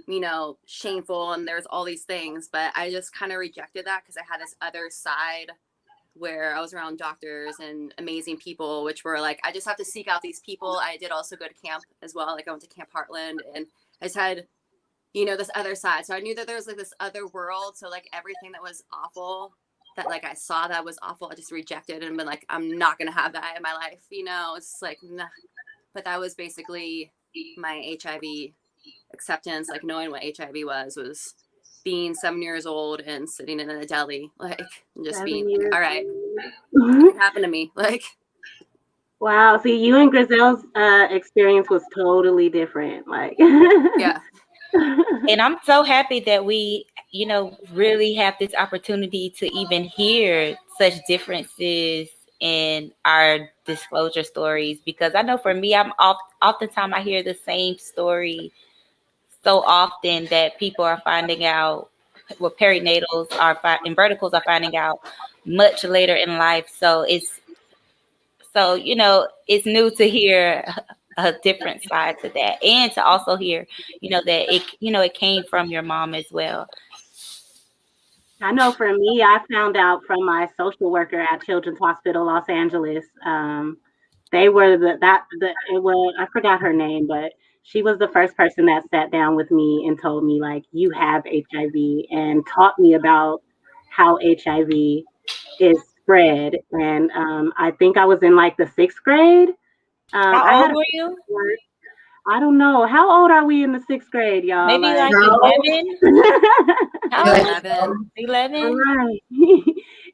you know, shameful. And there's all these things, but I just kind of rejected that because I had this other side where I was around doctors and amazing people, which were like, I just have to seek out these people. I did also go to camp as well. Like I went to Camp Heartland and I just had, you know, this other side. So I knew that there was like this other world. So like everything that was awful that like I saw that was awful, I just rejected and been like, I'm not going to have that in my life. You know, it's like, nah. But that was basically my HIV acceptance. Like knowing what HIV was being 7 years old and sitting in a deli, like just being like, all right, it happened to me. Like,
wow. See, you and Grissel's experience was totally different. Like,
yeah.
And I'm so happy that we, you know, really have this opportunity to even hear such differences in our disclosure stories, because I know for me, oftentimes I hear the same story so often that people are finding out, well, perinatals and verticals are finding out much later in life. So you know, it's new to hear a different side to that, and to also hear, you know, that it came from your mom as well.
I know for me, I found out from my social worker at Children's Hospital Los Angeles. They were I forgot her name, but she was the first person that sat down with me and told me like, you have HIV, and taught me about how HIV is spread. And I think I was in like the 6th grade.
How old were you?
I don't know. How old are we in the 6th grade, y'all?
Maybe like 11? How old? 11?
Right.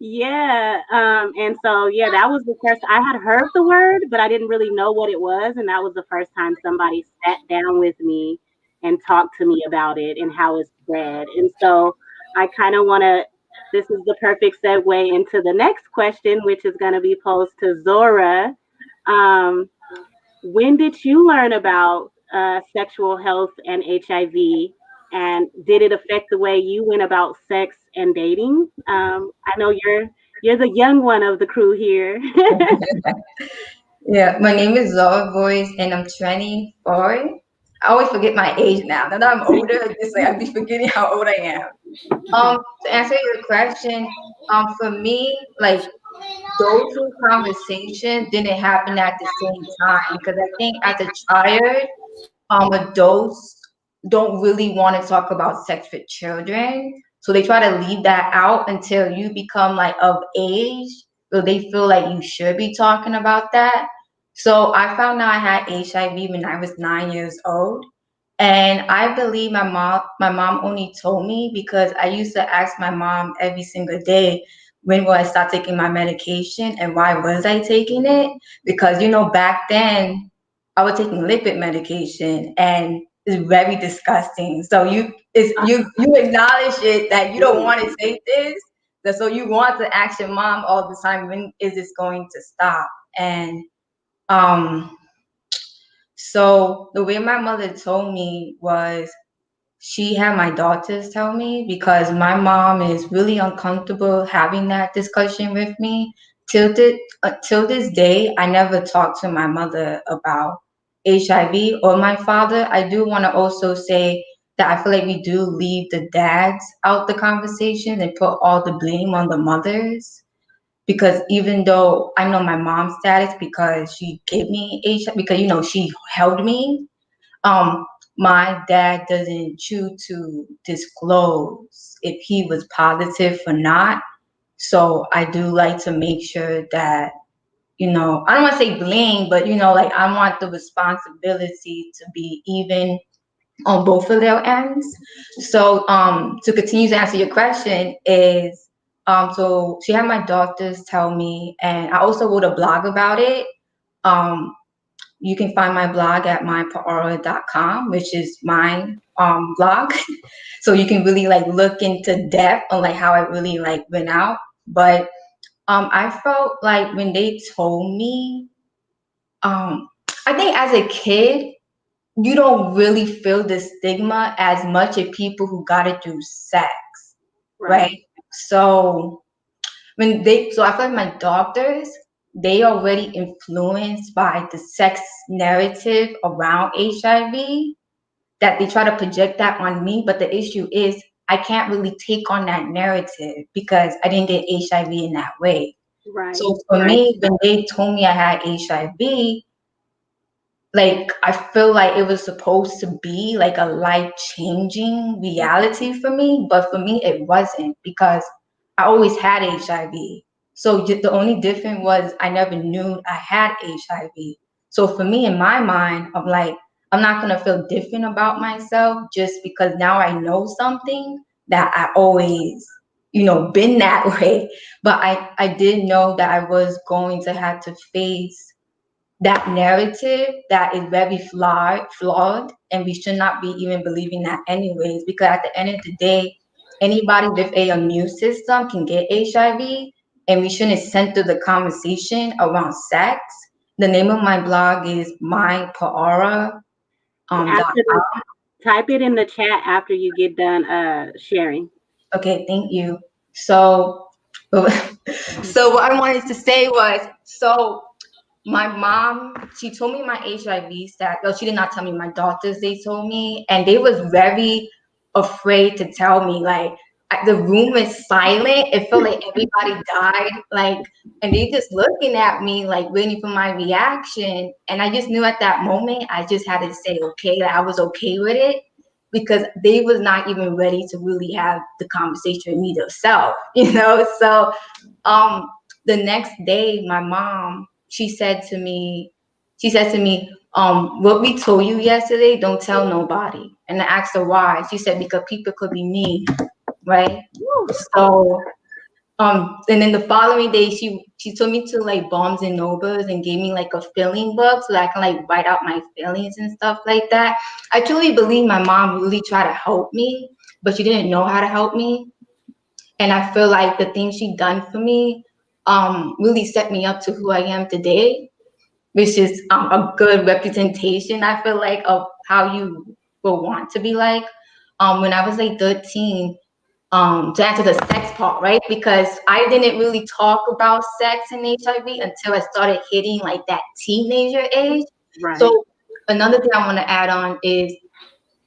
Yeah. And so, yeah, that was the first, I had heard the word, but I didn't really know what it was. And that was the first time somebody sat down with me and talked to me about it and how it's spread. And so I kind of this is the perfect segue into the next question, which is going to be posed to Zora. When did you learn about sexual health and HIV, and did it affect the way you went about sex and dating? I know you're the young one of the crew here.
Yeah, my name is Zora Voyce and I'm 24. I always forget my age now. Now that I'm older, it's like I be forgetting how old I am. To answer your question, for me, like those two conversations didn't happen at the same time, because I think as a child, adults don't really want to talk about sex with children, so they try to leave that out until you become like of age, so they feel like you should be talking about that. So I found out I had HIV when I was 9 years old. And I believe my mom only told me because I used to ask my mom every single day, when will I start taking my medication and why was I taking it? Because, you know, back then I was taking lipid medication and it's very disgusting. So you acknowledge it that you don't want to take this. So you want to ask your mom all the time, when is this going to stop? And so the way my mother told me was she had my daughters tell me, because my mom is really uncomfortable having that discussion with me. Till this day, I never talked to my mother about HIV or my father. I do want to also say that I feel like we do leave the dads out the conversation and put all the blame on the mothers. Because even though I know my mom's status because she gave me HIV, because, you know, she held me, my dad doesn't choose to disclose if he was positive or not. So I do like to make sure that, you know, I don't want to say blame, but, you know, like I want the responsibility to be even on both of their ends. So to continue to answer your question is, So she had my doctors tell me, and I also wrote a blog about it. You can find my blog at mypaora.com, which is my blog. So you can really like look into depth on like how I really like went out. But I felt like when they told me, I think as a kid, you don't really feel the stigma as much as people who got it through sex, right? So so I feel like my doctors, they already influenced by the sex narrative around HIV, that they try to project that on me. But the issue is I can't really take on that narrative because I didn't get HIV in that way.
Right.
So for me, when they told me I had HIV, like I feel like it was supposed to be like a life-changing reality for me, but for me it wasn't, because I always had HIV. So the only difference was I never knew I had HIV. So for me, in my mind, I'm like, I'm not gonna feel different about myself just because now I know something that I always, been that way. But I did know that I was going to have to face that narrative that is very flawed, and we should not be even believing that anyways, because at the end of the day, anybody with a immune system can get HIV, and we shouldn't center the conversation around sex. The name of my blog is mypaora.com.
Type it in the chat after you get done sharing.
Okay, thank you. So what I wanted to say was, my mom, she told me my HIV status. Well, she did not tell me. My doctors, they told me, and they was very afraid to tell me. Like the room was silent. It felt like everybody died. Like, and they just looking at me, like waiting for my reaction. And I just knew at that moment, I just had to say okay. That I was okay with it, because they was not even ready to really have the conversation with me themselves. So, the next day, my mom, she said to me, what we told you yesterday, don't tell nobody. And I asked her why. She said, because people could be mean, right? So, and then the following day, she took me to like Barnes and Nobles and gave me like a feeling book so that I can like write out my feelings and stuff like that. I truly believe my mom really tried to help me, but she didn't know how to help me. And I feel like the things she done for me really set me up to who I am today, which is a good representation, I feel like, of how you will want to be like. When I was like 13, to answer the sex part, right? Because I didn't really talk about sex and HIV until I started hitting like that teenager age.
Right.
So another thing I want to add on is,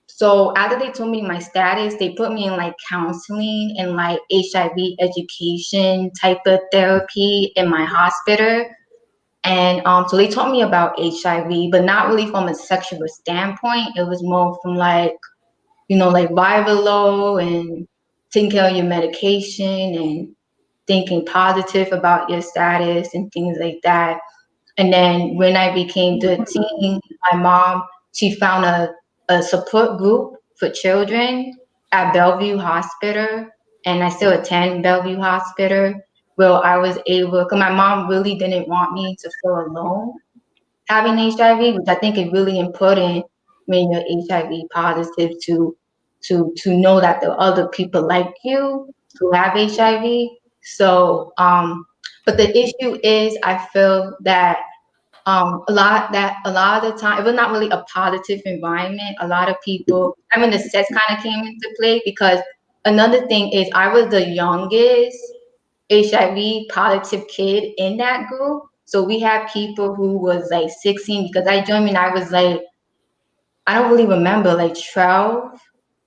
so after they told me my status, they put me in like counseling and like HIV education type of therapy in my hospital. And so they taught me about HIV, but not really from a sexual standpoint. It was more from like, like viral load and taking care of your medication and thinking positive about your status and things like that. And then when I became 13, my mom, she found a support group for children at Bellevue Hospital. And I still attend Bellevue Hospital, where I was able, because my mom really didn't want me to feel alone having HIV, which I think is really important when you're HIV positive to know that there are other people like you who have HIV. So, but the issue is, I feel that a lot of the time it was not really a positive environment. A lot of people, I mean, the sex kind of came into play, because another thing is I was the youngest HIV positive kid in that group. So we had people who was like 16, because I joined when I was like, I don't really remember, like 12,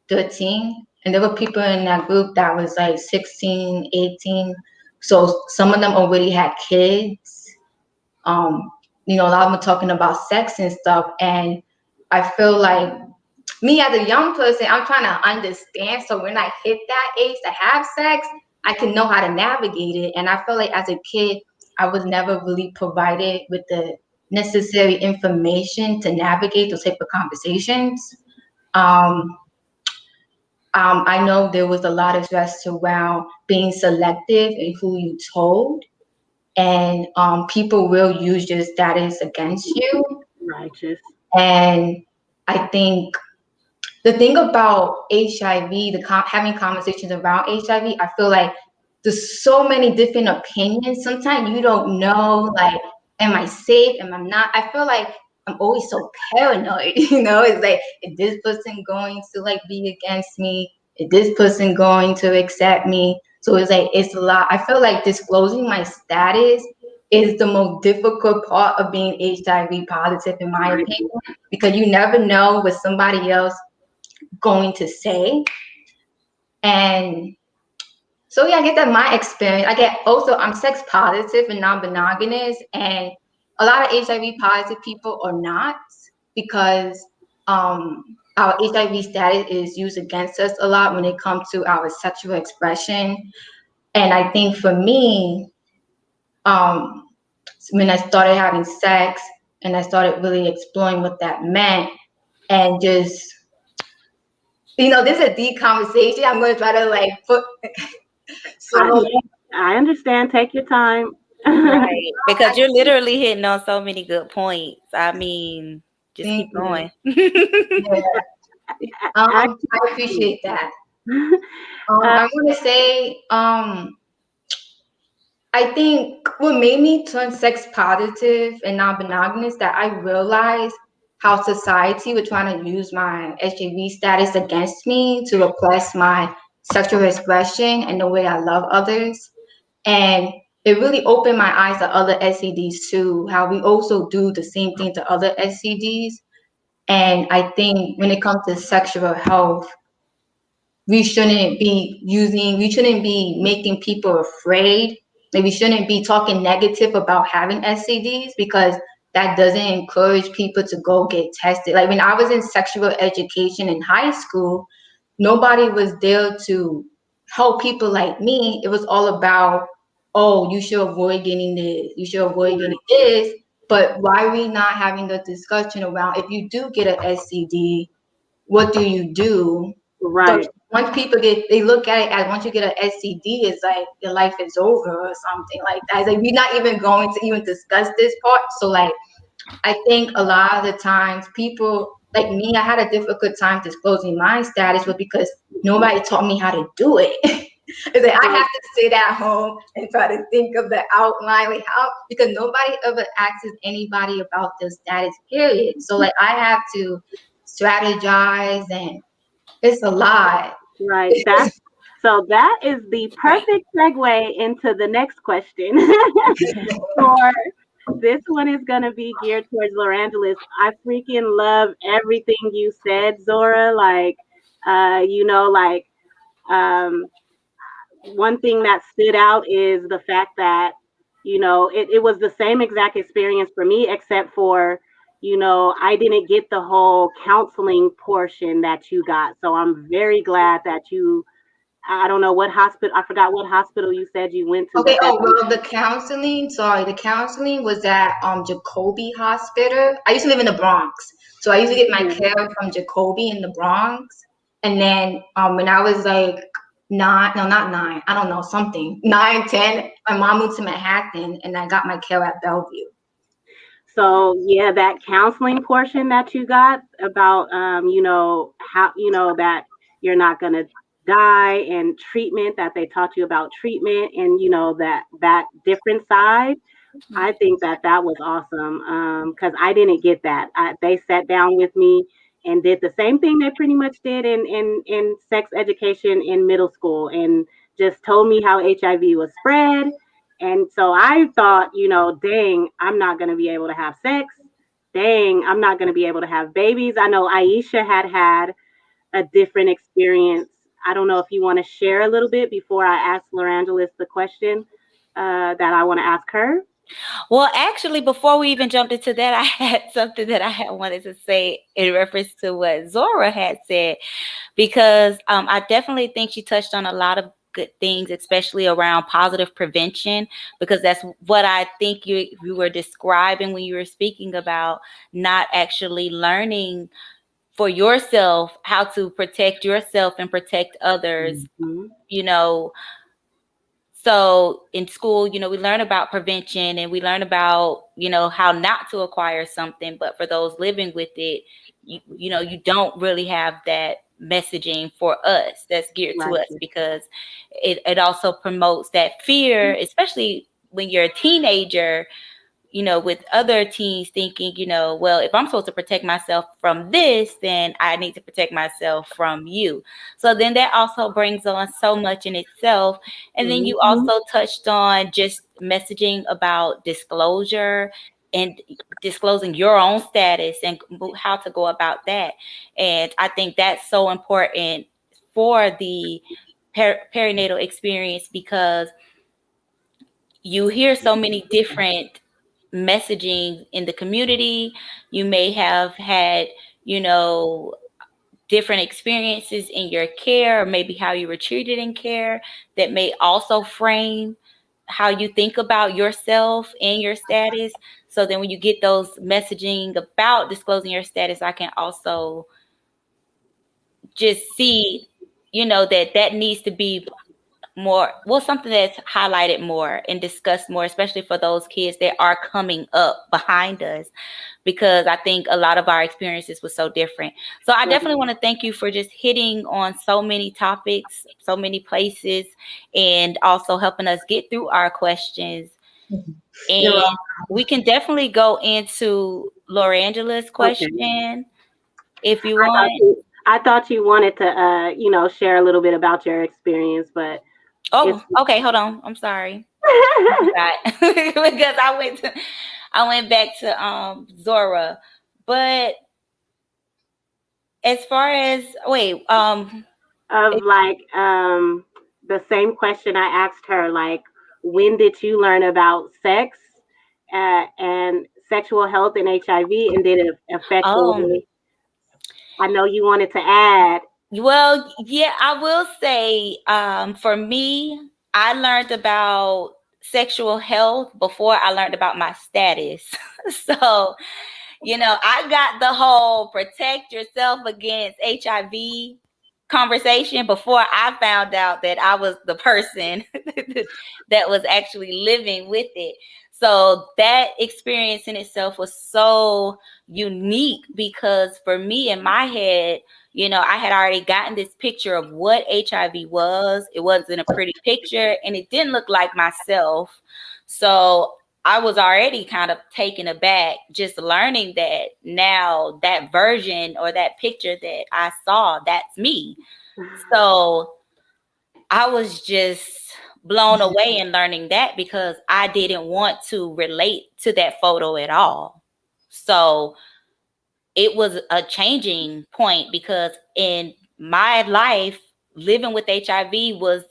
13. And there were people in that group that was like 16, 18. So some of them already had kids. A lot of them talking about sex and stuff. And I feel like me as a young person, I'm trying to understand. So when I hit that age to have sex, I can know how to navigate it. And I feel like as a kid, I was never really provided with the necessary information to navigate those type of conversations. I know there was a lot of stress around being selective in who you told, and people will use your status against you.
Righteous.
And I think the thing about HIV, having conversations around HIV, I feel like there's so many different opinions. Sometimes you don't know, like, am I safe? Am I not? I feel like I'm always so paranoid, you know? It's like, is this person going to like be against me? Is this person going to accept me? So it's like, it's a lot. I feel like disclosing my status is the most difficult part of being HIV positive, in my opinion, because you never know what somebody else going to say. And so yeah, I get that my experience. I'm sex positive and non-monogamous, and a lot of HIV positive people are not, because our HIV status is used against us a lot when it comes to our sexual expression. And I think for me, when I started having sex and I started really exploring what that meant, and just, this is a deep conversation. I'm going to try to like put.
I understand. Take your time.
Right, because you're literally hitting on so many good points. I mean, just keep going.
Yeah. I appreciate that. I want to say, I think what made me turn sex positive and non-monogamous, that I realized how society was trying to use my HIV status against me to repress my sexual expression and the way I love others. And it really opened my eyes to other STDs too, how we also do the same thing to other STDs. And I think when it comes to sexual health, we shouldn't be making people afraid. Like, we shouldn't be talking negative about having STDs, because that doesn't encourage people to go get tested. Like, when I was in sexual education in high school, nobody was there to help people like me. It was all about, oh, you should avoid getting this, you should avoid getting this. But why are we not having the discussion around, if you do get an STD, what do you do?
Right.
So once people they look at it as, once you get an STD, it's like your life is over or something like that. It's like, we're not even going to even discuss this part. So like, I think a lot of the times people like me, I had a difficult time disclosing my status, but because nobody taught me how to do it. It's like, I have to sit at home and try to think of the outline, like how, because nobody ever asks anybody about their status, period. So like, I have to strategize, and it's a lot.
Right. So that is the perfect segue into the next question. This one is going to be geared towards Lorandalis. I freaking love everything you said, Zora. Like, one thing that stood out is the fact that, it was the same exact experience for me, except for, I didn't get the whole counseling portion that you got. So I'm very glad that I don't know what hospital, I forgot what hospital you said you went to.
Okay, the counseling was at Jacoby Hospital. I used to live in the Bronx, so I used to get my care from Jacoby in the Bronx. And then when I was like 9, I don't know, 9, 10, my mom moved to Manhattan, and I got my care at Bellevue.
So yeah, that counseling portion that you got about, how, that you're not going to die, and treatment, that they taught you about treatment, and, that different side. I think that was awesome, because I didn't get that. They sat down with me and did the same thing they pretty much did in sex education in middle school, and just told me how HIV was spread. And so I thought, dang, I'm not going to be able to have sex. Dang, I'm not going to be able to have babies. I know Ieshia had a different experience. I don't know if you want to share a little bit before I ask Lorandalis the question that I want to ask her.
Well, actually, before we even jumped into that, I had something that I had wanted to say in reference to what Zora had said, because I definitely think she touched on a lot of good things, especially around positive prevention, because that's what I think you were describing when you were speaking about not actually learning for yourself, how to protect yourself and protect others, you know. So in school, you know, we learn about prevention and we learn about, you know, how not to acquire something. But for those living with it, you know, you don't really have that messaging for us that's geared to us, because it also promotes that fear, especially when you're a teenager, you know, with other teens thinking, you know, well, if I'm supposed to protect myself from this, then I need to protect myself from you. So then that also brings on so much in itself. And then you also touched on just messaging about disclosure and disclosing your own status and how to go about that. And I think that's so important for the perinatal experience, because you hear so many different messaging in the community. You may have had, you know, different experiences in your care, or maybe how you were treated in care, that may also frame how you think about yourself and your status. So then when you get those messaging about disclosing your status, I can also just see, you know, that needs to be more, well, something that's highlighted more and discussed more, especially for those kids that are coming up behind us, because I think a lot of our experiences was so different. So I definitely want to thank you for just hitting on so many topics, so many places, and also helping us get through our questions. And we can definitely go into Lorandalis' question if you want.
I thought you wanted to, you know, share a little bit about your experience, but
okay, hold on. I'm sorry. Because I went back to Zora. But as far as
the same question I asked her, like, when did you learn about sex and sexual health and HIV, and did it affect the way? I know you wanted to add.
Well, yeah, I will say, for me, I learned about sexual health before I learned about my status. So, you know, I got the whole protect yourself against HIV conversation before I found out that I was the person that was actually living with it. So that experience in itself was so unique, because for me, in my head, you know, I had already gotten this picture of what HIV was. It wasn't a pretty picture and it didn't look like myself. So I was already kind of taken aback just learning that now that version or that picture that I saw, that's me. So I was just blown away in learning that, because I didn't want to relate to that photo at all. So it was a changing point, because in my life, living with HIV was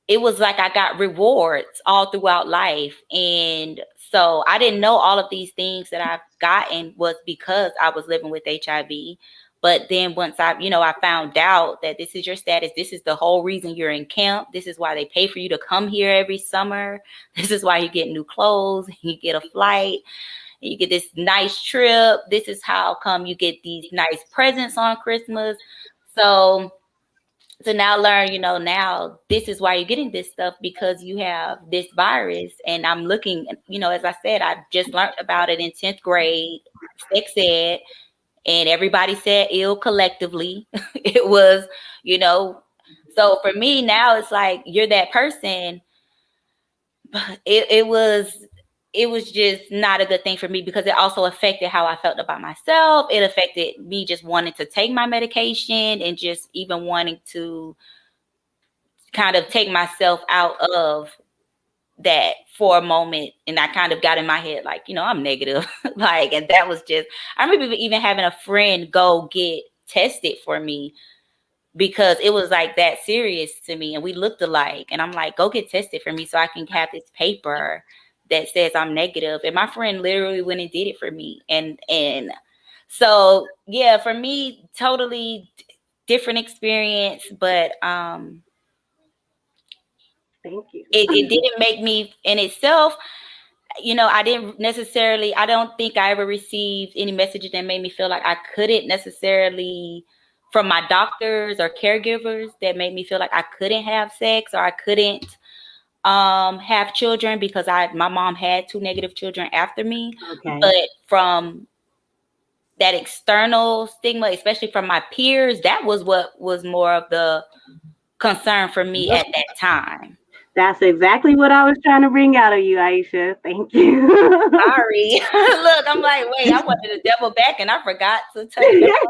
like I got rewards all throughout life. And so I didn't know all of these things that I've gotten was because I was living with HIV. But then once I found out that this is your status, this is the whole reason you're in camp. This is why they pay for you to come here every summer. This is why you get new clothes, you get a flight, you get this nice trip. This is how come you get these nice presents on Christmas. So now learn, now this is why you're getting this stuff, because you have this virus. And I'm looking, as I said, I just learned about it in 10th grade, sex ed, and everybody said ill collectively. It was, so for me now it's like, you're that person. But it was just not a good thing for me, because it also affected how I felt about myself. It affected me just wanting to take my medication and just even wanting to kind of take myself out of that for a moment. And I kind of got in my head like, I'm negative. And that was just, I remember even having a friend go get tested for me, because it was like that serious to me. And we looked alike. And I'm like, go get tested for me so I can have this paper that says I'm negative. And my friend literally went and did it for me. And so, yeah, for me, totally different experience. But
thank you.
It didn't make me in itself. I don't think I ever received any messages that made me feel like I couldn't necessarily, from my doctors or caregivers, that made me feel like I couldn't have sex or I couldn't have children, because my mom had 2 negative children after me.
Okay.
But from that external stigma, especially from my peers, that was what was more of the concern for me at that time.
That's exactly what I was trying to bring out of you, Ieshia. Thank you.
Sorry. Look, I'm like, wait, I wanted to double back and I forgot to tell you that.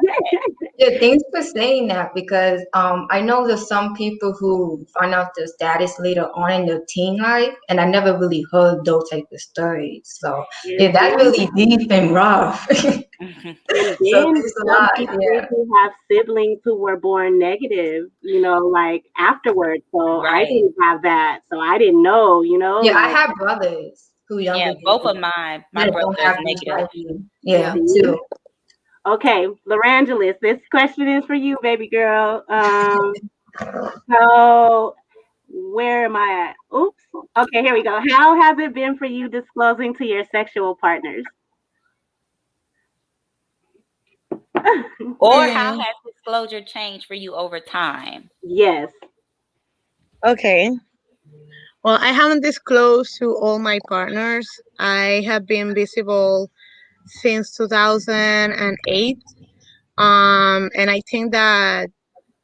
Yeah, thanks for saying that, because I know there's some people who find out their status later on in their teen life, and I never really heard those type of stories. So yeah, that's really deep and rough.
And
So
then
thanks a
some
lot.
people
Yeah.
who have siblings who were born negative, like afterwards. So I
Right.
didn't have that. So I didn't know,
Yeah, I
like,
have brothers who younger
Yeah,
than
both
me
of my
that don't
brothers
have
negative.
HIV. Yeah,
see?
too.
Okay, Lorandalis, this question is for you, baby girl. So where am I at? Oops. Okay, here we go. How has it been for you disclosing to your sexual partners?
Or how has disclosure changed for you over time?
Yes.
Okay. Well, I haven't disclosed to all my partners. I have been visible since 2008. And I think that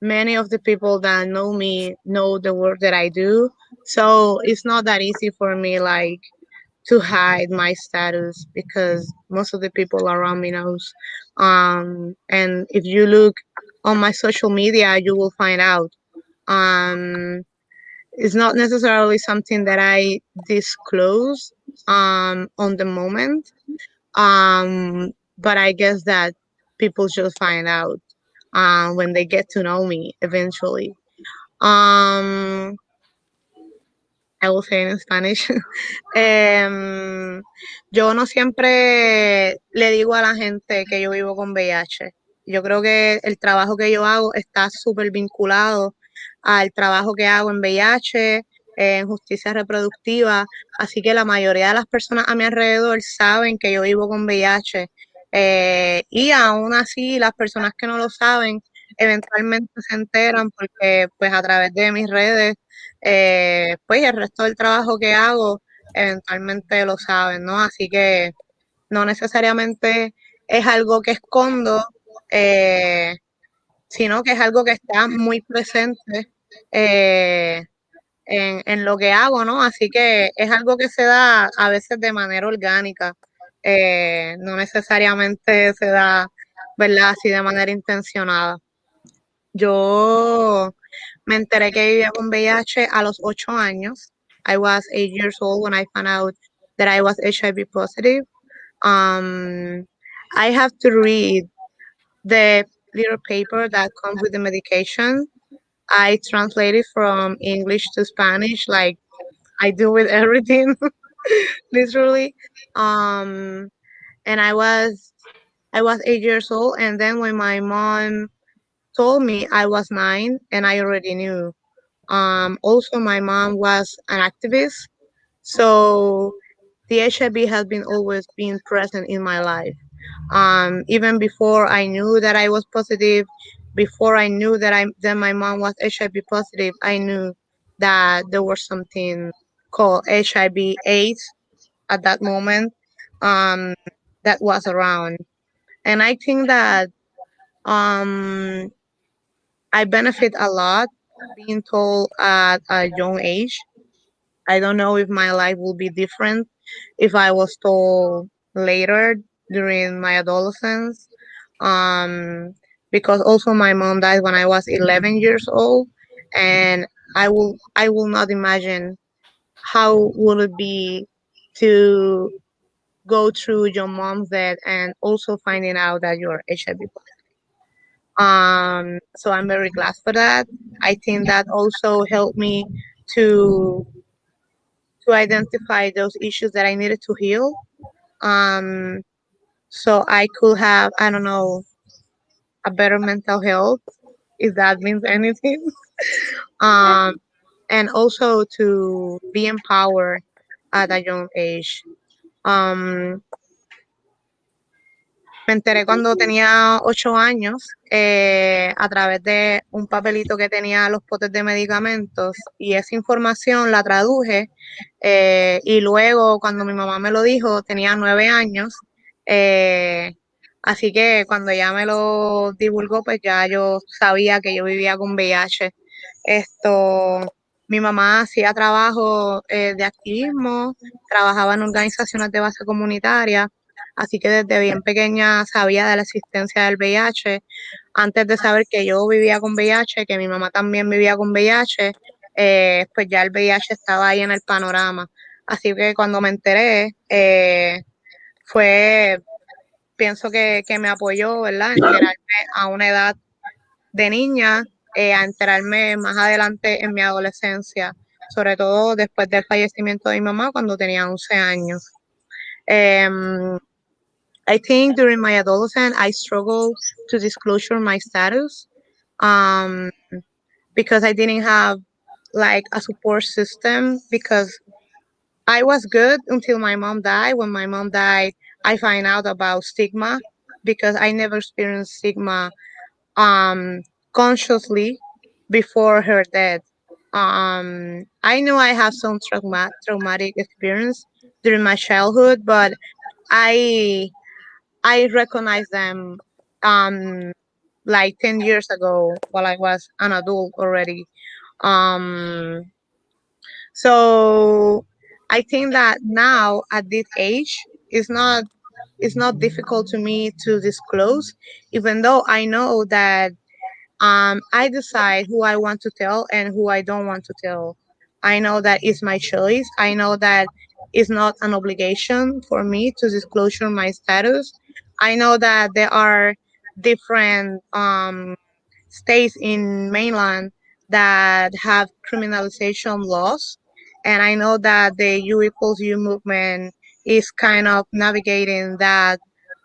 many of the people that know me know the work that I do. So it's not that easy for me, like, to hide my status, because most of the people around me knows. And if you look on my social media, you will find out. Um, it's not necessarily something that I disclose on the moment. But I guess that people just find out when they get to know me eventually. Um, I will say in Spanish. Yo no siempre le digo a la gente que yo vivo con VIH. Yo creo que el trabajo que yo hago está súper vinculado al trabajo que hago en VIH, en justicia reproductiva. Así que la mayoría de las personas a mi alrededor saben que yo vivo con VIH. Y aún así, las personas que no lo saben, eventualmente se enteran porque pues a través de mis redes, pues el resto del trabajo que hago, eventualmente lo saben, ¿no? Así que no necesariamente es algo que escondo, sino que es algo que está muy presente en lo que hago, ¿no? Así que es algo que se da a veces de manera orgánica, no necesariamente se da, ¿verdad? Así de manera intencionada. Yo me enteré que vivía con VIH a los 8 años. I was 8 years old when I found out that I was HIV positive. I have to read the little paper that comes with the medication. I translate it from English to Spanish, like I do with everything, literally. And I was 8 years old, and then when my mom told me, I was 9, and I already knew. Also, my mom was an activist, so the HIV has been always been present in my life. Even before I knew that I was positive, before I knew that my mom was HIV positive, I knew that there was something called HIV/AIDS at that moment, um, that was around, and I think that um, I benefit a lot being told at a young age. I don't know if my life will be different if I was told later during my adolescence. Um, because also my mom died when I was 11 years old, and I will not imagine how will it be to go through your mom's death and also finding out that you're HIV positive. So I'm very glad for that. I think that also helped me to identify those issues that I needed to heal. Um, so I could have, I don't know, a better mental health, if that means anything. And also to be empowered at a young age. Me enteré cuando tenía 8 años a través de un papelito que tenía los potes de medicamentos y esa información la traduje y luego cuando mi mamá me lo dijo tenía 9 años, así que cuando ella me lo divulgó pues ya yo sabía que yo vivía con VIH. Mi mamá hacía trabajo de activismo, trabajaba en organizaciones de base comunitaria. Así que desde bien pequeña sabía de la existencia del VIH. Antes de saber que yo vivía con VIH, que mi mamá también vivía con VIH, pues ya el VIH estaba ahí en el panorama. Así que cuando me enteré, pienso que me apoyó, ¿verdad? Enterarme a una edad de niña, a enterarme más adelante en mi adolescencia, sobre todo después del fallecimiento de mi mamá cuando tenía 11 años. I think during my adolescence, I struggled to disclosure my status because I didn't have like a support system because I was good until my mom died. When my mom died, I find out about stigma because I never experienced stigma consciously before her death. I know I have some traumatic experience during my childhood, but I I recognized them like 10 years ago while I was an adult already. Um, so I think that now at this age it's not difficult to me to disclose, even though I know that I decide who I want to tell and who I don't want to tell. I know that it's my choice. I know that it's not an obligation for me to disclosure my status. I know that there are different states in mainland that have criminalization laws, and I know that the U equals U movement is kind of navigating that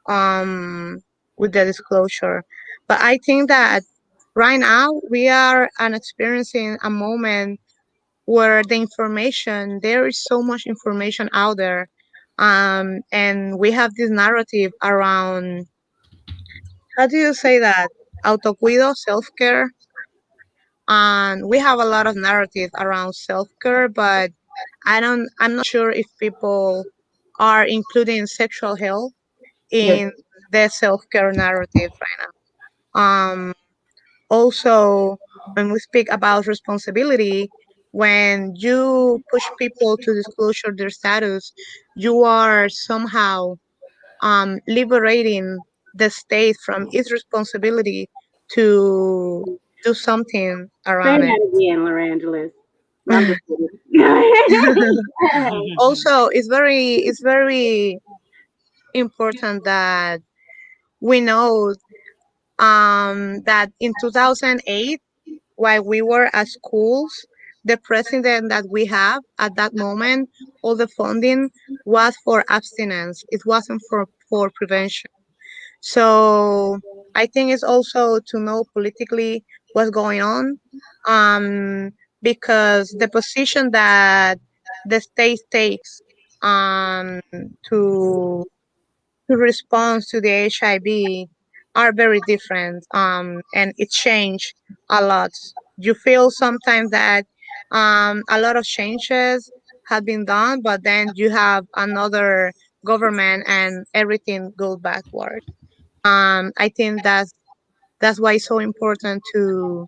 um, with the disclosure. But I think that right now we are experiencing a moment where there is so much information out there, and we have this narrative around, how do you say that, autocuido, self-care, and we have a lot of narrative around self-care, but I'm not sure if people are including sexual health
Yes.
in the self-care narrative right now. Also, when we speak about responsibility, when you push people to disclosure their status, you are somehow liberating the state from its responsibility to do something
Say
around it.
that again, Lorandalis. No, I'm just kidding.
Also, it's very important that we know that in 2008, while we were at schools, the president that we have at that moment, all the funding was for abstinence. It wasn't for prevention. So I think it's also to know politically what's going on, um, because the position that the state takes um, to to respond to the HIV are very different, and it changed a lot. You feel sometimes that a lot of changes have been done, but then you have another government and everything goes backward. I think that's why it's so important to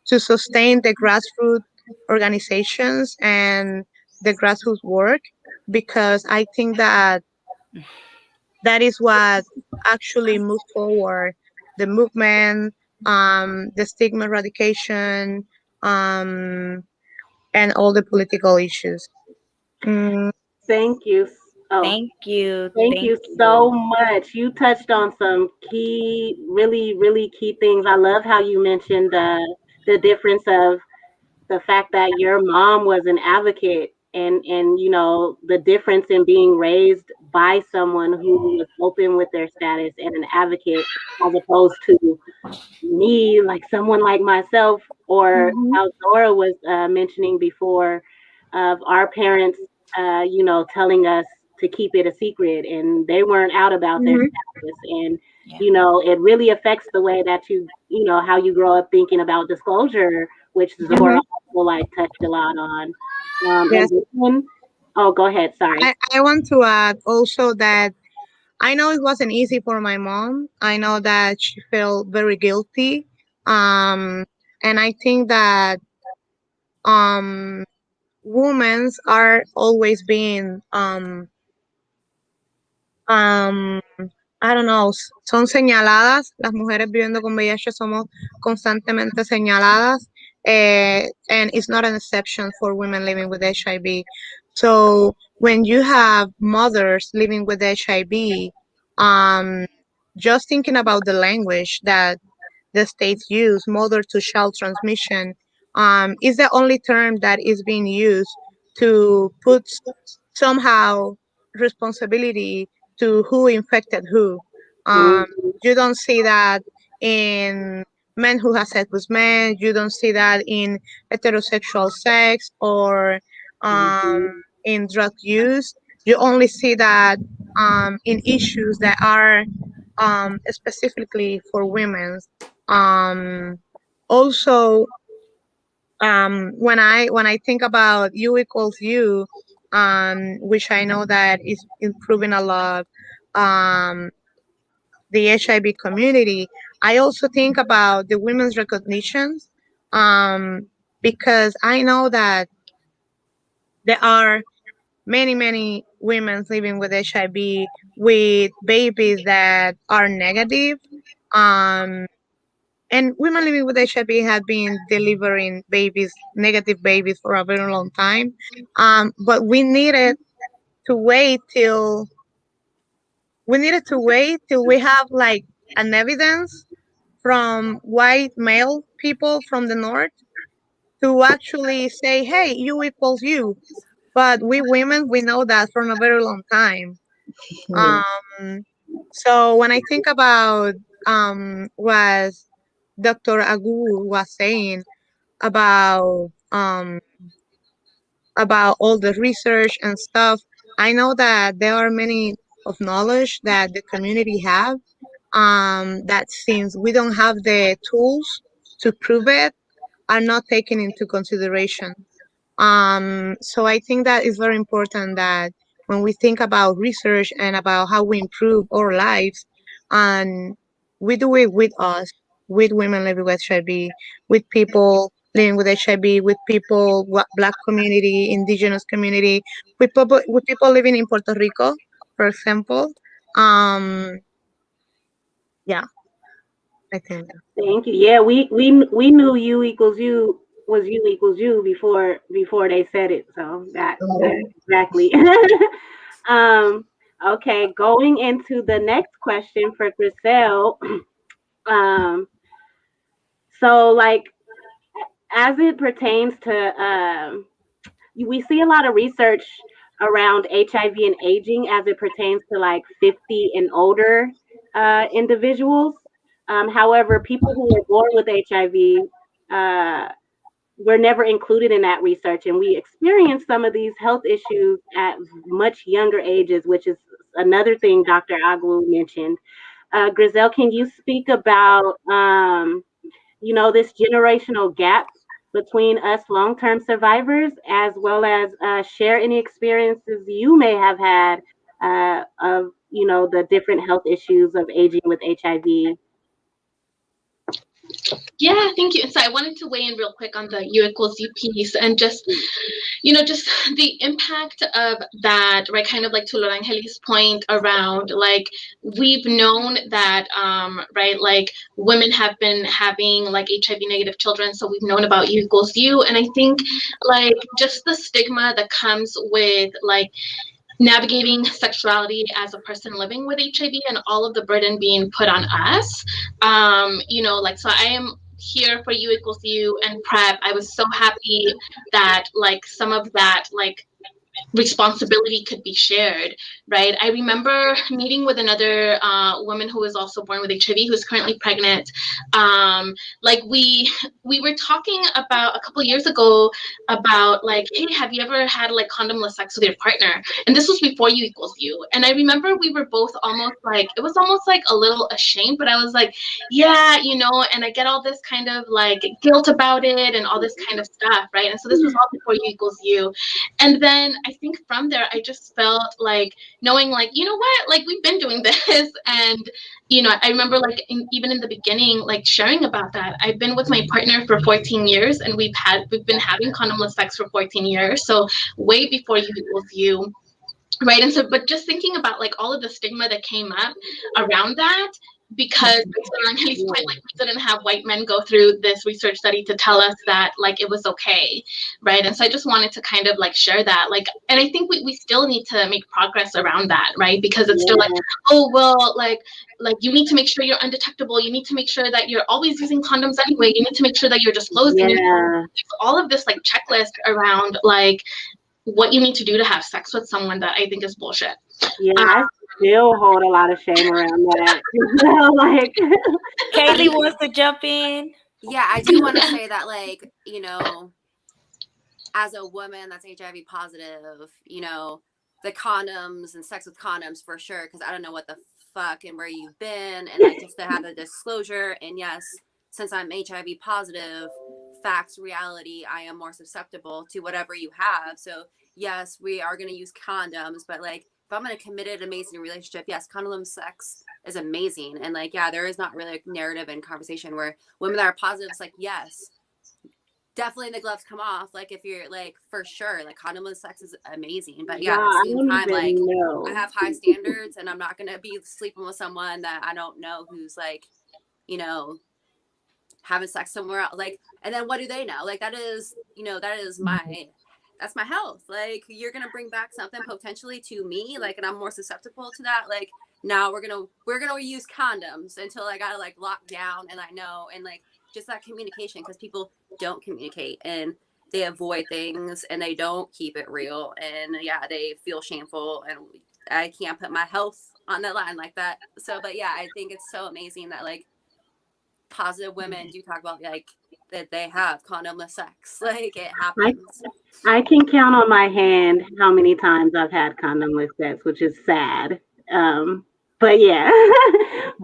sustain the grassroots organizations and the grassroots work, because I think that is what actually moved forward the movement, the stigma eradication, and all the political issues. Mm,
Thank you. Oh,
Thank you.
thank you so much. You touched on some key, really, really key things. I love how you mentioned the difference of the fact that your mom was an advocate, and the difference in being raised by someone who was open with their status and an advocate, as opposed to me, like someone like myself, or
mhm,
how Zora was mentioning before, of our parents telling us to keep it a secret, and they weren't out about their
Mhm.
status. And you know, it really affects the way that you know, how you grow up thinking about disclosure, which Zora
Mhm.
also like touched a lot on.
Yes,
And then, oh, go ahead. Sorry.
I want to add also that I know it wasn't easy for my mom. I know that she felt very guilty. Um, and I think that um, women are always being um, I don't know, son señaladas. Las mujeres viviendo con VIH somos constantemente señaladas, and it's not an exception for women living with HIV. So when you have mothers living with HIV, um, just thinking about the language that the states use, mother to child transmission, is the only term that is being used to put somehow responsibility to who infected who. Um,
Mhm.
you don't see that in men who have sex with men. You don't see that in heterosexual sex or
Mhm.
in drug use. You only see that in issues that are specifically for women. Um, also, when I think about U equals U, which I know that is improving a lot, um, the HIV community, I also think about the women's recognitions, um, because I know that there are many women living with HIV with babies that are negative. Um, and women living with HIV have been delivering babies, negative babies, for a very long time. But to wait till we needed to wait till we have like an evidence from white male people from the north to actually say, "Hey, you equals you." But we women, we know that from a very long time.
Yeah.
Um, so when I think about what Dr. Agwu was saying about about all the research and stuff, I know that there are many of knowledge that the community have, that since we don't have the tools to prove it, are not taken into consideration. So I think that is very important that when we think about research and about how we improve our lives, and we do it with us, with women living with HIV, with people living with HIV, with people, Black community, Indigenous community, with people living in Puerto Rico, for example. Um, yeah, I think.
Thank you. Yeah, we knew U equals U was U equals U before they said it. So that exactly. um. Okay, going into the next question for Grissel. Um. So, like, as it pertains to we see a lot of research around HIV and aging as it pertains to like 50 and older individuals. However, people who were born with HIV were never included in that research, and we experience some of these health issues at much younger ages, which is another thing Dr. Agwu mentioned. Grissel, can you speak about this generational gap between us long-term survivors, as well as share any experiences you may have had of the different health issues of aging with HIV?
Yeah, thank you. So I wanted to weigh in real quick on the U equals U piece and just the impact of that, right? Kind of like to Lorandalis' point around, like, we've known that, right, like, women have been having like HIV negative children, so we've known about U equals U. And I think, like, just the stigma that comes with, like, navigating sexuality as a person living with HIV and all of the burden being put on us. Like, so I am here for U equals U and PrEP. I was so happy that, like, some of that, like, responsibility could be shared, right? I remember meeting with another woman who was also born with HIV, who's currently pregnant. Like we were talking about a couple years ago about like, hey, have you ever had like condomless sex with your partner? And this was before U equals U. And I remember we were both almost like, it was almost like a little ashamed, but I was like, yeah, you know, and I get all this kind of like guilt about it and all this kind of stuff, right? And so this was all before U equals U. And then I think from there, I just felt like knowing like, you know what, like we've been doing this. And, you know, I remember like even in the beginning, like sharing about that. I've been with my partner for 14 years and we've been having condomless sex for 14 years. So way before U equals U. Right. And so, but just thinking about like all of the stigma that came up around that, because like we didn't have white men go through this research study to tell us that like it was okay, right? And so I just wanted to kind of like share that, like, and I think we still need to make progress around that, right? Because it's still like, oh well, like you need to make sure you're undetectable. You need to make sure that you're always using condoms anyway. You need to make sure that you're disclosing. All of this like checklist around like what you need to do to have sex with someone that I think is bullshit.
Yeah, I still hold a lot of shame around that. Like,
Kalee wants to jump in.
Yeah, I do want to say that, like, you know, as a woman that's HIV positive, you know, the condoms and sex with condoms for sure, because I don't know what the fuck and where you've been, and like just to have the disclosure. And yes, since I'm HIV positive, facts, reality, I am more susceptible to whatever you have. So yes, we are going to use condoms, but like if I'm in a committed, amazing relationship, yes, condom sex is amazing. And like, yeah, there is not really a narrative and conversation where women that are positive, it's like, yes, definitely the gloves come off. Like if you're like, for sure, like condomless sex is amazing. But yeah, at the same time, like I have high standards and I'm not going to be sleeping with someone that I don't know who's like, you know, having sex somewhere else. Like, and then what do they know? Like that is, you know, that's my health. Like you're going to bring back something potentially to me. Like, and I'm more susceptible to that. Like now we're going to use condoms until I got to like lock down and I know, and like just that communication, because people don't communicate and they avoid things and they don't keep it real. And yeah, they feel shameful and I can't put my health on the line like that. So, but yeah, I think it's so amazing that like positive women do talk about like that they have condomless sex. Like it happens.
I can count on my hand how many times I've had condomless sex, which is sad. But yeah.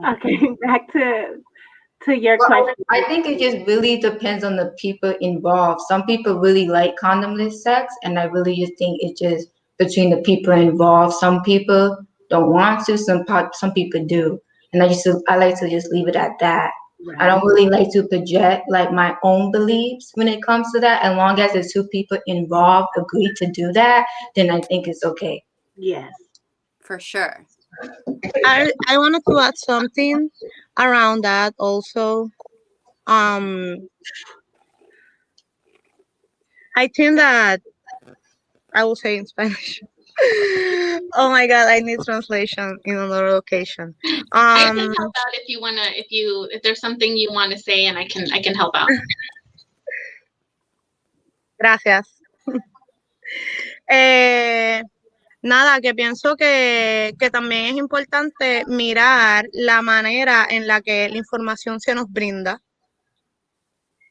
Okay, back to your question.
I think it just really depends on the people involved. Some people really like condomless sex, and I really just think it's just between the people involved. Some people don't want to, some people do. And I like to just leave it at that. Right. I don't really like to project like my own beliefs when it comes to that. As long as the two people involved agree to do that, then I think it's okay.
Yes,
for sure.
I wanted to add something around that also. I think that I will say in Spanish. Oh my God, I need translation in another location.
I can help out if you wanna, if there's something you want to say, and I can help out.
Gracias. Nada, que pienso que también es importante mirar la manera en la que la información se nos brinda,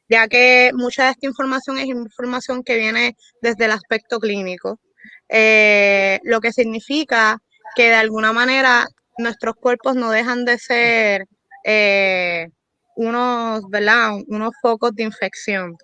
ya que mucha de esta información es información que viene desde el aspecto clínico, lo que significa que de alguna manera nuestros cuerpos no dejan de ser unos focos de infección.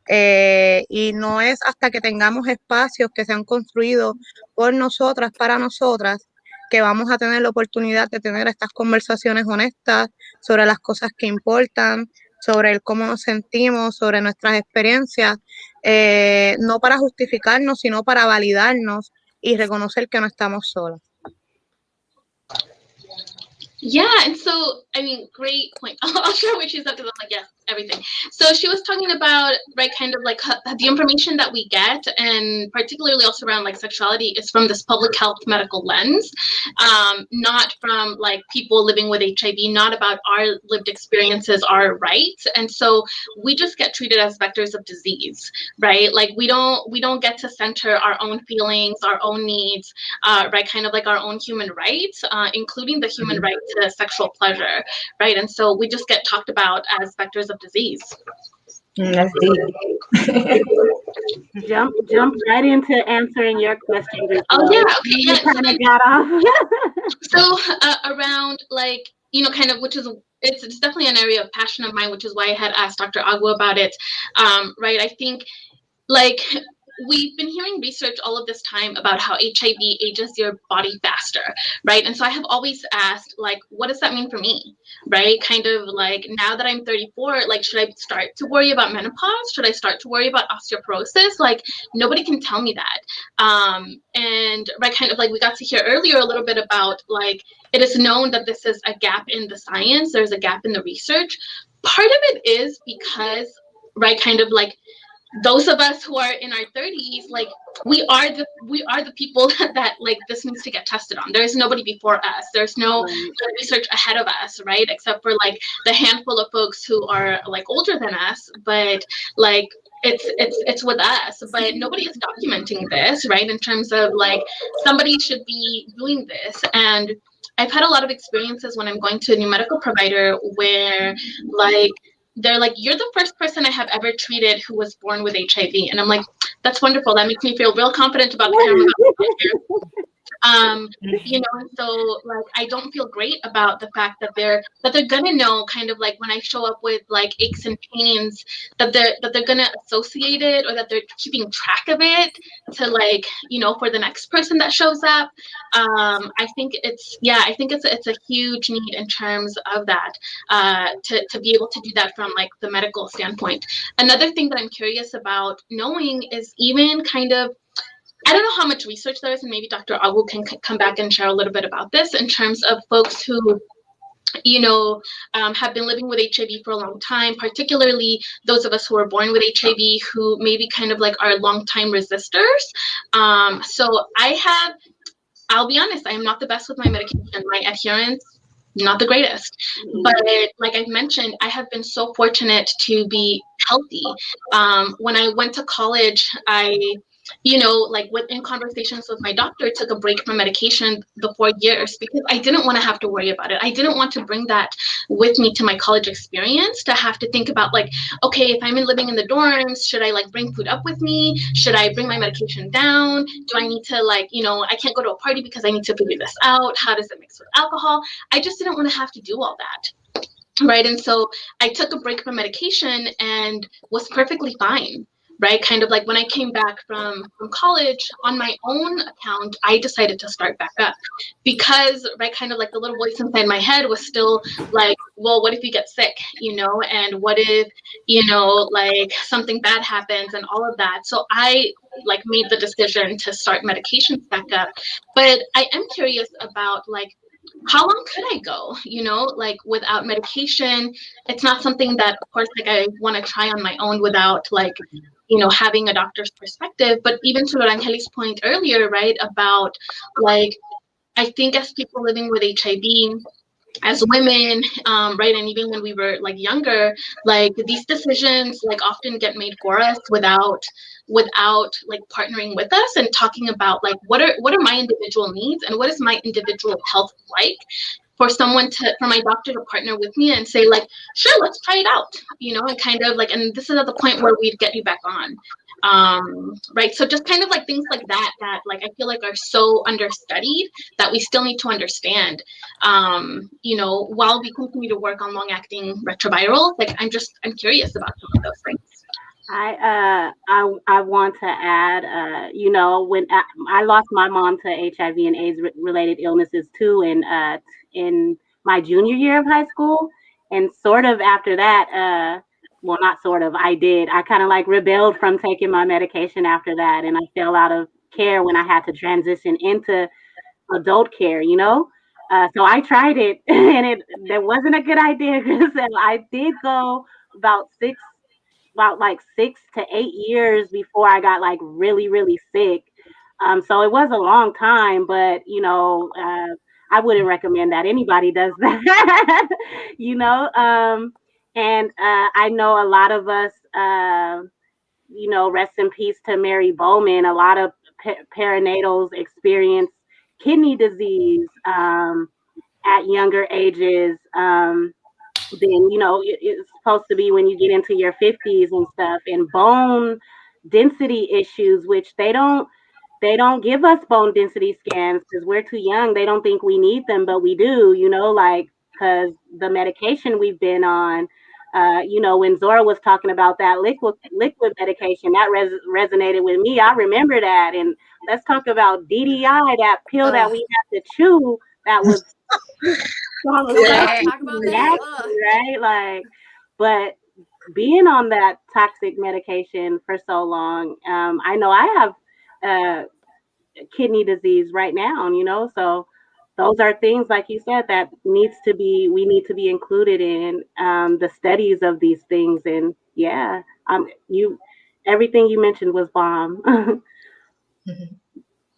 Y no es hasta que tengamos espacios que se han construido por nosotras, para nosotras, que vamos a tener la oportunidad de tener estas conversaciones honestas sobre las cosas que importan, sobre el cómo nos sentimos, sobre nuestras experiencias, no para justificarnos, sino para validarnos y reconocer que no estamos solas.
Yeah, and so, I mean, great point. I'll share what she said because I'm like, yes, everything. So she was talking about, right, kind of like the information that we get, and particularly also around like sexuality, is from this public health medical lens, not from like people living with HIV, not about our lived experiences, our rights. And so we just get treated as vectors of disease, right? Like we don't get to center our own feelings, our own needs, right, kind of like our own human rights, including the human right to sexual pleasure, right? And so we just get talked about as vectors of disease.
That's deep.
Jump right into answering your question. Grissel.
Oh yeah, okay,
You
yeah.
kind of got off.
So around like, you know, kind of, which is, it's definitely an area of passion of mine, which is why I had asked Dr. Agwu about it, right? I think like we've been hearing research all of this time about how HIV ages your body faster, right? And so I have always asked, like, what does that mean for me, right? Kind of like, now that I'm 34, like, should I start to worry about menopause? Should I start to worry about osteoporosis? Like, nobody can tell me that. And right, kind of like we got to hear earlier a little bit about, like, it is known that this is a gap in the science, there's a gap in the research. Part of it is because, right, kind of like, those of us who are in our 30s, like we are the people that like this needs to get tested on. There's nobody before us. There's no research ahead of us, right? Except for like the handful of folks who are like older than us, but like it's with us, but nobody is documenting this, right? In terms of like somebody should be doing this. And I've had a lot of experiences when I'm going to a new medical provider where like they're like, you're the first person I have ever treated who was born with HIV. And I'm like, that's wonderful. That makes me feel real confident about the care you know, so like I don't feel great about the fact that they're gonna know, kind of like when I show up with like aches and pains, that they're gonna associate it, or that they're keeping track of it to like, you know, for the next person that shows up. I think it's a huge need in terms of that, to be able to do that from like the medical standpoint. Another thing that I'm curious about knowing is even kind of, I don't know how much research there is, and maybe Dr. Agwu can come back and share a little bit about this in terms of folks who, you know, have been living with HIV for a long time, particularly those of us who are born with HIV who maybe kind of like are longtime resistors. So I'll be honest, I am not the best with my medication. My adherence, not the greatest. But like I've mentioned, I have been so fortunate to be healthy. When I went to college, you know, like in conversations with my doctor, took a break from medication the 4 years because I didn't want to have to worry about it. I didn't want to bring that with me to my college experience, to have to think about like, okay, if I'm living in the dorms, should I like bring food up with me? Should I bring my medication down? Do I need to like, you know, I can't go to a party because I need to figure this out. How does it mix with alcohol? I just didn't want to have to do all that. Right. And so I took a break from medication and was perfectly fine. Right, kind of like when I came back from college on my own account, I decided to start back up because, right, kind of like the little voice inside my head was still like, well, what if you get sick, you know, and what if, you know, like something bad happens and all of that. So I like made the decision to start medications back up. But I am curious about like, how long could I go, you know, like without medication? It's not something that, of course, like I want to try on my own without like, you know, having a doctor's perspective. But even to Lorandalis' point earlier, right, about like, I think as people living with HIV, as women, right, and even when we were like younger, like these decisions like often get made for us without like partnering with us and talking about like what are my individual needs and what is my individual health like, for my doctor to partner with me and say like, sure, let's try it out, you know, and kind of like, and this is at the point where we'd get you back on. Right, so just kind of like things like that like I feel like are so understudied that we still need to understand, you know, while we continue to work on long-acting retrovirals. Like I'm curious about some of those things.
I want to add, you know, when I lost my mom to HIV and AIDS related illnesses too, in my junior year of high school, and sort of after that, well, not sort of, I kind of like rebelled from taking my medication after that, and I fell out of care when I had to transition into adult care, you know. So I tried it, and that wasn't a good idea. So I did go about 6 to 8 years before I got like really, really sick. So it was a long time, but I wouldn't recommend that anybody does that. And I know a lot of us, rest in peace to Mary Bowman. A lot of perinatals experience kidney disease at younger ages. Then it's supposed to be when you get into your 50s and stuff, and bone density issues, which they don't give us bone density scans because we're too young. They don't think we need them, but we do, because the medication we've been on, when Zora was talking about that liquid medication, that resonated with me. I remember that. And let's talk about DDI, that pill that we have to chew that was
Talk about that.
right? Like, but being on that toxic medication for so long, I know I have kidney disease right now, so those are things, like you said, that we need to be included in the studies of these things. And everything you mentioned was bomb.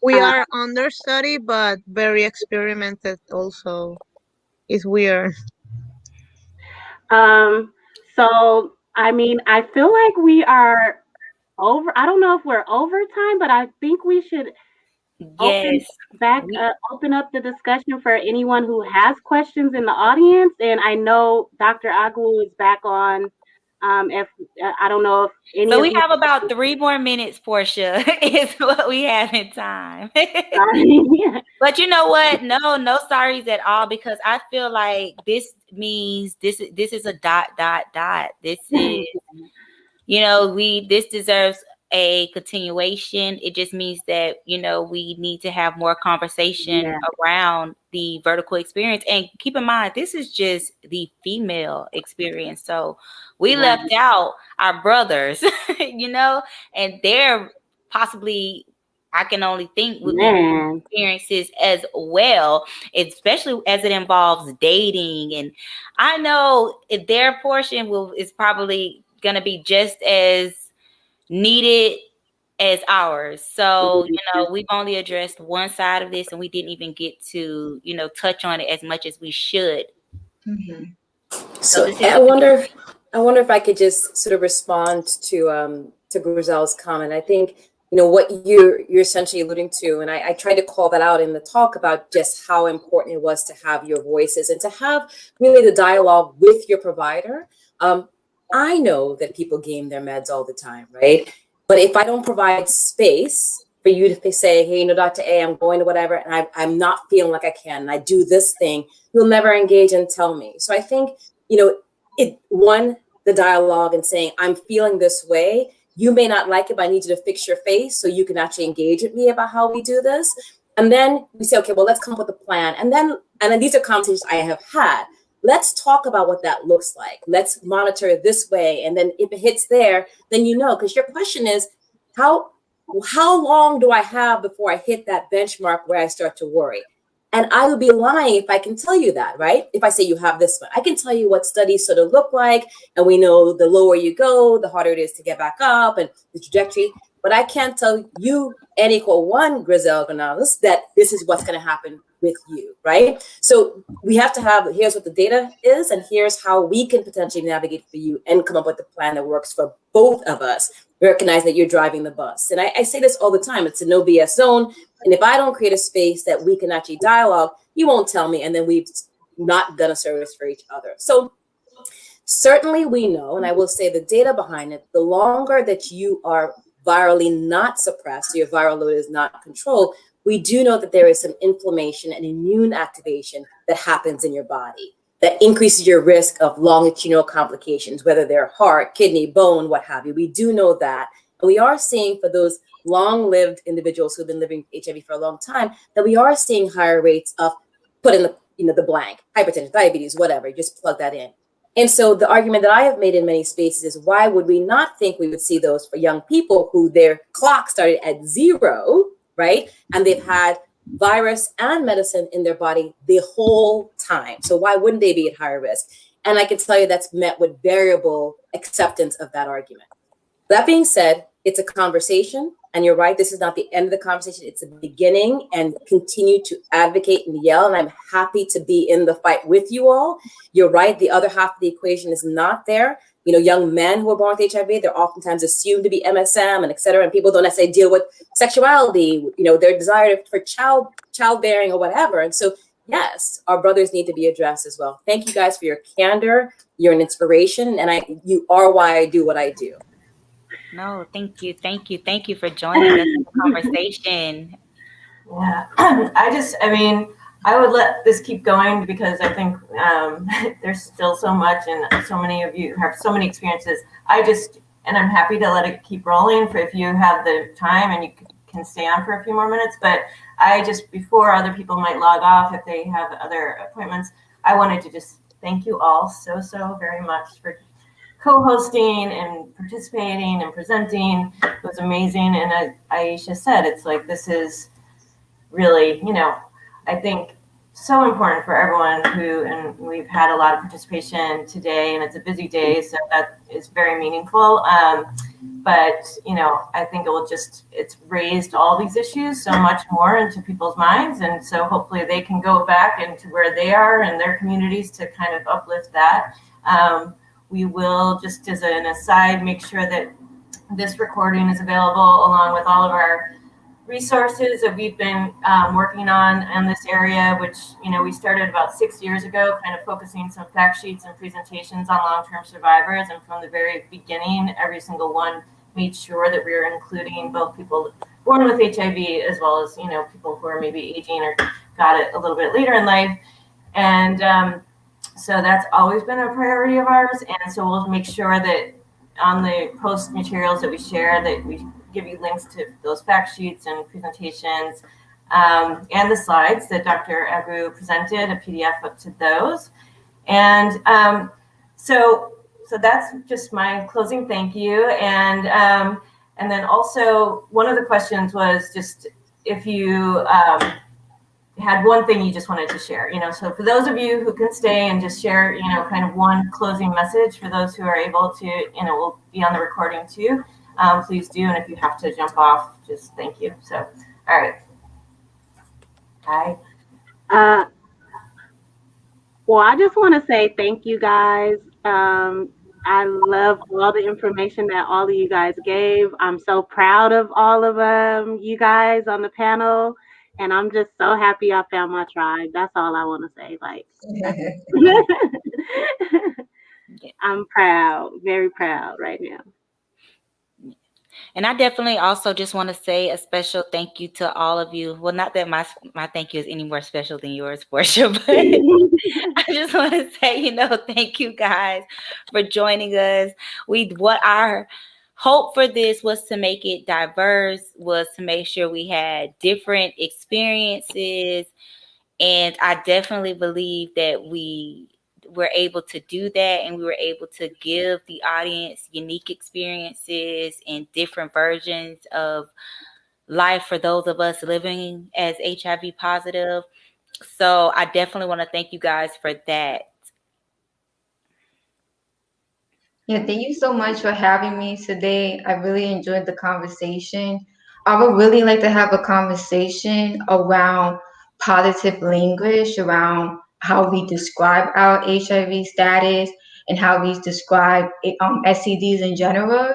We are understudy, but very experimented also. It's weird.
So, I mean, I feel like we are over. I don't know if we're over time, but I think we should open up the discussion for anyone who has questions in the audience. And I know Dr. Agwu is back on. If I don't know if any.
So we have about 3 more minutes, Porchia, is what we have in time. But you know what? No sorries at all, because I feel like this means this is a ... This is, this deserves a continuation. It just means that, we need to have more conversation around the vertical experience. And keep in mind, this is just the female experience. So we left out our brothers, and they're possibly, I can only think, with experiences as well, especially as it involves dating. And I know their portion is probably going to be just as needed as ours. So, we've only addressed one side of this, and we didn't even get to, touch on it as much as we should.
Mm-hmm. So I wonder if I could just sort of respond to Grissel's comment. I think, what you're essentially alluding to, and I tried to call that out in the talk about just how important it was to have your voices and to have really the dialogue with your provider. I know that people game their meds all the time, right? But if I don't provide space for you to say, hey, Dr. A, I'm going to whatever, and I'm not feeling like I can, and I do this thing, you'll never engage and tell me. So I think, the dialogue and saying, I'm feeling this way, you may not like it, but I need you to fix your face so you can actually engage with me about how we do this. And then we say, okay, well, let's come up with a plan. And then these are conversations I have had. Let's talk about what that looks like. Let's monitor it this way. And then if it hits there, then because your question is, how long do I have before I hit that benchmark where I start to worry? And I would be lying if I can tell you that, right? If I say you have this one, I can tell you what studies sort of look like. And we know the lower you go, the harder it is to get back up and the trajectory. But I can't tell you N=1, Grissel Granados, that this is what's going to happen with you, right? So we have to here's what the data is, and here's how we can potentially navigate for you and come up with a plan that works for both of us, recognize that you're driving the bus. And I say this all the time, it's a no BS zone. And if I don't create a space that we can actually dialogue, you won't tell me, and then we've not done a service for each other. So certainly we know, and I will say the data behind it, the longer that you are virally not suppressed, your viral load is not controlled, we do know that there is some inflammation and immune activation that happens in your body that increases your risk of longitudinal complications, whether they're heart, kidney, bone, what have you. We do know that. And we are seeing for those long-lived individuals who've been living with HIV for a long time, that we are seeing higher rates of, put in the blank, hypertension, diabetes, whatever, just plug that in. And so the argument that I have made in many spaces is, why would we not think we would see those for young people who their clock started at 0, right? And they've had virus and medicine in their body the whole time. So why wouldn't they be at higher risk? And I can tell you that's met with variable acceptance of that argument. That being said, it's a conversation, and you're right, this is not the end of the conversation, it's the beginning, and continue to advocate and yell, and I'm happy to be in the fight with you all. You're right, the other half of the equation is not there. You know, young men who are born with HIV, they're oftentimes assumed to be MSM and et cetera, and people don't necessarily deal with sexuality, you know, their desire for childbearing or whatever. And so, yes, our brothers need to be addressed as well. Thank you guys for your candor. You're an inspiration, and you are why I do what I do.
No, thank you for joining us in the conversation.
Yeah, I mean, I would let this keep going because I think there's still so much, and so many of you have so many experiences. And I'm happy to let it keep rolling for if you have the time and you can stay on for a few more minutes. But before other people might log off if they have other appointments, I wanted to just thank you all so very much for co-hosting and participating and presenting. It was amazing. And as Ieshia said, it's like, this is really, you know, I think so important for everyone and we've had a lot of participation today, and it's a busy day, so that is very meaningful. But, you know, I think it's raised all these issues so much more into people's minds. And so hopefully they can go back into where they are in their communities to kind of uplift that. We will, just as an aside, make sure that this recording is available along with all of our resources that we've been working on in this area, which, you know, we started about 6 years ago, kind of focusing some fact sheets and presentations on long-term survivors. And from the very beginning, every single one made sure that we were including both people born with HIV as well as, you know, people who are maybe aging or got it a little bit later in life. And so that's always been a priority of ours. And so we'll make sure that on the post materials that we share, that we give you links to those fact sheets and presentations, and the slides that Dr. Agwu presented, a PDF up to those. And so that's just my closing thank you. And then also one of the questions was just if you had one thing you just wanted to share, you know, so for those of you who can stay and just share, you know, kind of one closing message, for those who are able to, you know, we'll be on the recording too, please do. And if you have to jump off, just thank you. So, all right. Hi.
Well, I just want to say thank you guys. I love all the information that all of you guys gave. I'm so proud of all of you guys on the panel. And I'm just so happy I found my tribe. That's all I want to say. Like, I'm proud, very proud right now.
And I definitely also just want to say a special thank you to all of you. Well, not that my thank you is any more special than yours, Porchia, but I just want to say, you know, thank you guys for joining us. What our hope for this was to make it diverse, was to make sure we had different experiences. And I definitely believe that we were able to do that, and we were able to give the audience unique experiences and different versions of life for those of us living as HIV positive. So I definitely want to thank you guys for that.
Yeah, thank you so much for having me today. I really enjoyed the conversation. I would really like to have a conversation around positive language, around how we describe our HIV status and how we describe STDs in general.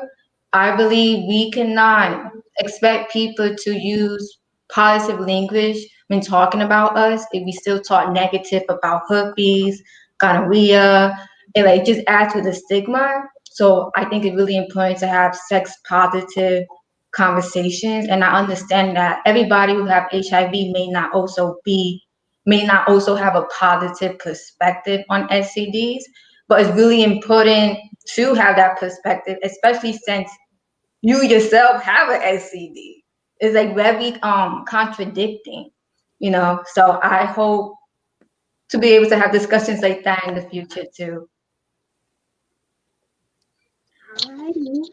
I believe we cannot expect people to use positive language when talking about us if we still talk negative about herpes, gonorrhea. It like just adds to the stigma. So I think it's really important to have sex positive conversations. And I understand that everybody who have HIV may not also have a positive perspective on STDs, but it's really important to have that perspective, especially since you yourself have an STD. It's like very contradicting, you know. So I hope to be able to have discussions like that in the future too.
Alrighty.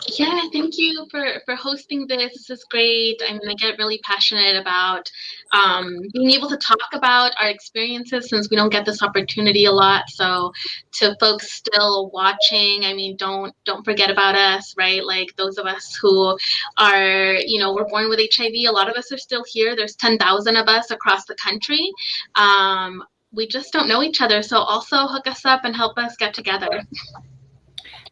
Yeah, thank you for hosting this. This is great. I mean, I get really passionate about being able to talk about our experiences since we don't get this opportunity a lot. So to folks still watching, I mean, don't forget about us, right? Like those of us who are, we're born with HIV. A lot of us are still here. There's 10,000 of us across the country. We just don't know each other. So also hook us up and help us get together.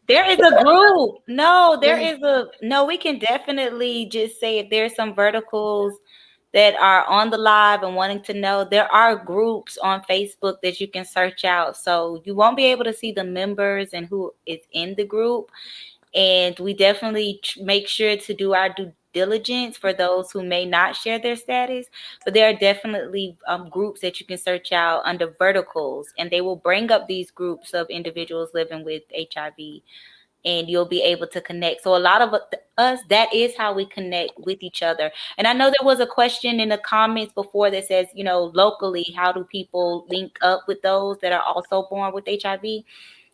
There is a group. No, we can definitely just say if there's some verticals that are on the live and wanting to know, there are groups on Facebook that you can search out. So you won't be able to see the members and who is in the group. And we definitely make sure to do our due diligence for those who may not share their status. But there are definitely groups that you can search out under verticals, and they will bring up these groups of individuals living with HIV, and you'll be able to connect. So a lot of us, that is how we connect with each other. And I know there was a question in the comments before that says, locally, how do people link up with those that are also born with HIV?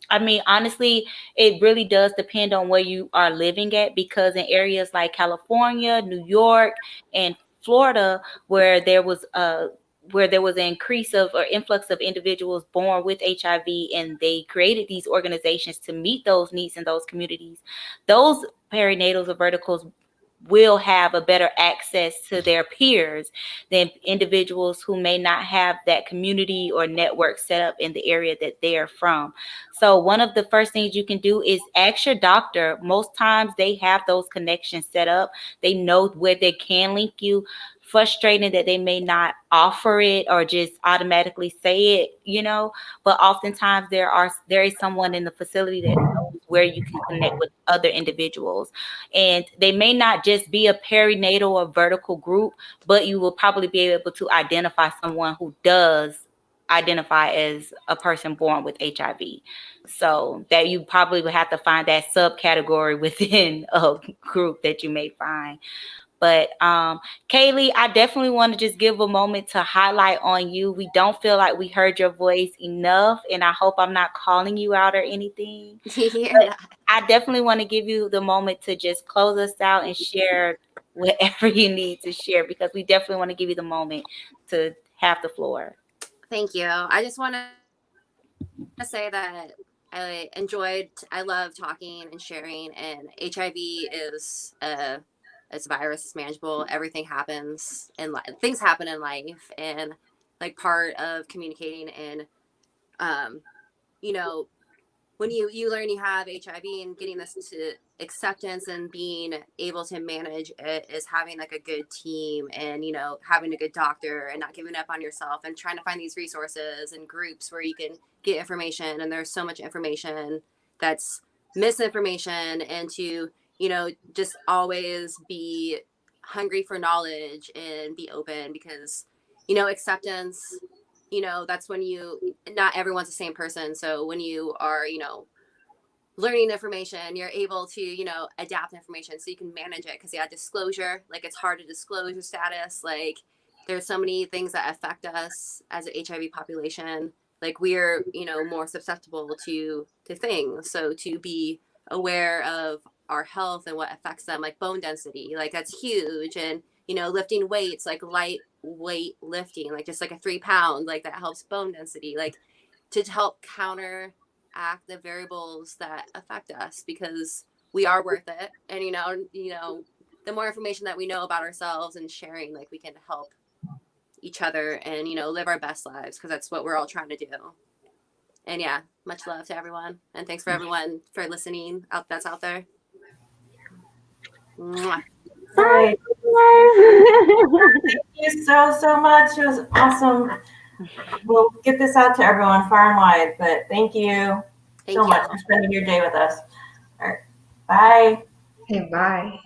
I mean, honestly, it really does depend on where you are living at, because in areas like California, New York, and Florida, where there was an increase of or influx of individuals born with HIV, and they created these organizations to meet those needs in those communities, those perinatals or verticals will have a better access to their peers than individuals who may not have that community or network set up in the area that they're from. So one of the first things you can do is ask your doctor. Most times they have those connections set up. They know where they can link you. Frustrating that they may not offer it or just automatically say it, but oftentimes there is someone in the facility that knows where you can connect with other individuals. And they may not just be a perinatal or vertical group, but you will probably be able to identify someone who does identify as a person born with HIV. So that you probably would have to find that subcategory within a group that you may find. But Kalee, I definitely want to just give a moment to highlight on you. We don't feel like we heard your voice enough, and I hope I'm not calling you out or anything.
Yeah.
I definitely want to give you the moment to just close us out and share whatever you need to share, because we definitely want to give you the moment to have the floor.
Thank you. I just want to say that I love talking and sharing, and HIV is it's a virus, it's manageable. Everything happens in life. Things happen in life, and like part of communicating and, when you learn you have HIV and getting this to acceptance and being able to manage it is having like a good team and, having a good doctor and not giving up on yourself and trying to find these resources and groups where you can get information. And there's so much information that's misinformation, and to, just always be hungry for knowledge and be open, because, acceptance, that's when not everyone's the same person. So when you are, learning information, you're able to, adapt information so you can manage it. Because disclosure, like it's hard to disclose your status. Like there's so many things that affect us as an HIV population. Like we're, more susceptible to things. So to be aware of our health and what affects them, like bone density, like that's huge. And, lifting weights, like lightweight lifting, like just like a 3 pound, like that helps bone density, like to help counteract the variables that affect us, because we are worth it. And, the more information that we know about ourselves and sharing, like we can help each other and, live our best lives, because that's what we're all trying to do. And yeah, much love to everyone. And thanks for everyone for listening that's out there. Mwah.
All right. Thank you so much. It was awesome. We'll get this out to everyone far and wide, but thank you so much for spending your day with us. All right. Bye.
Okay, bye.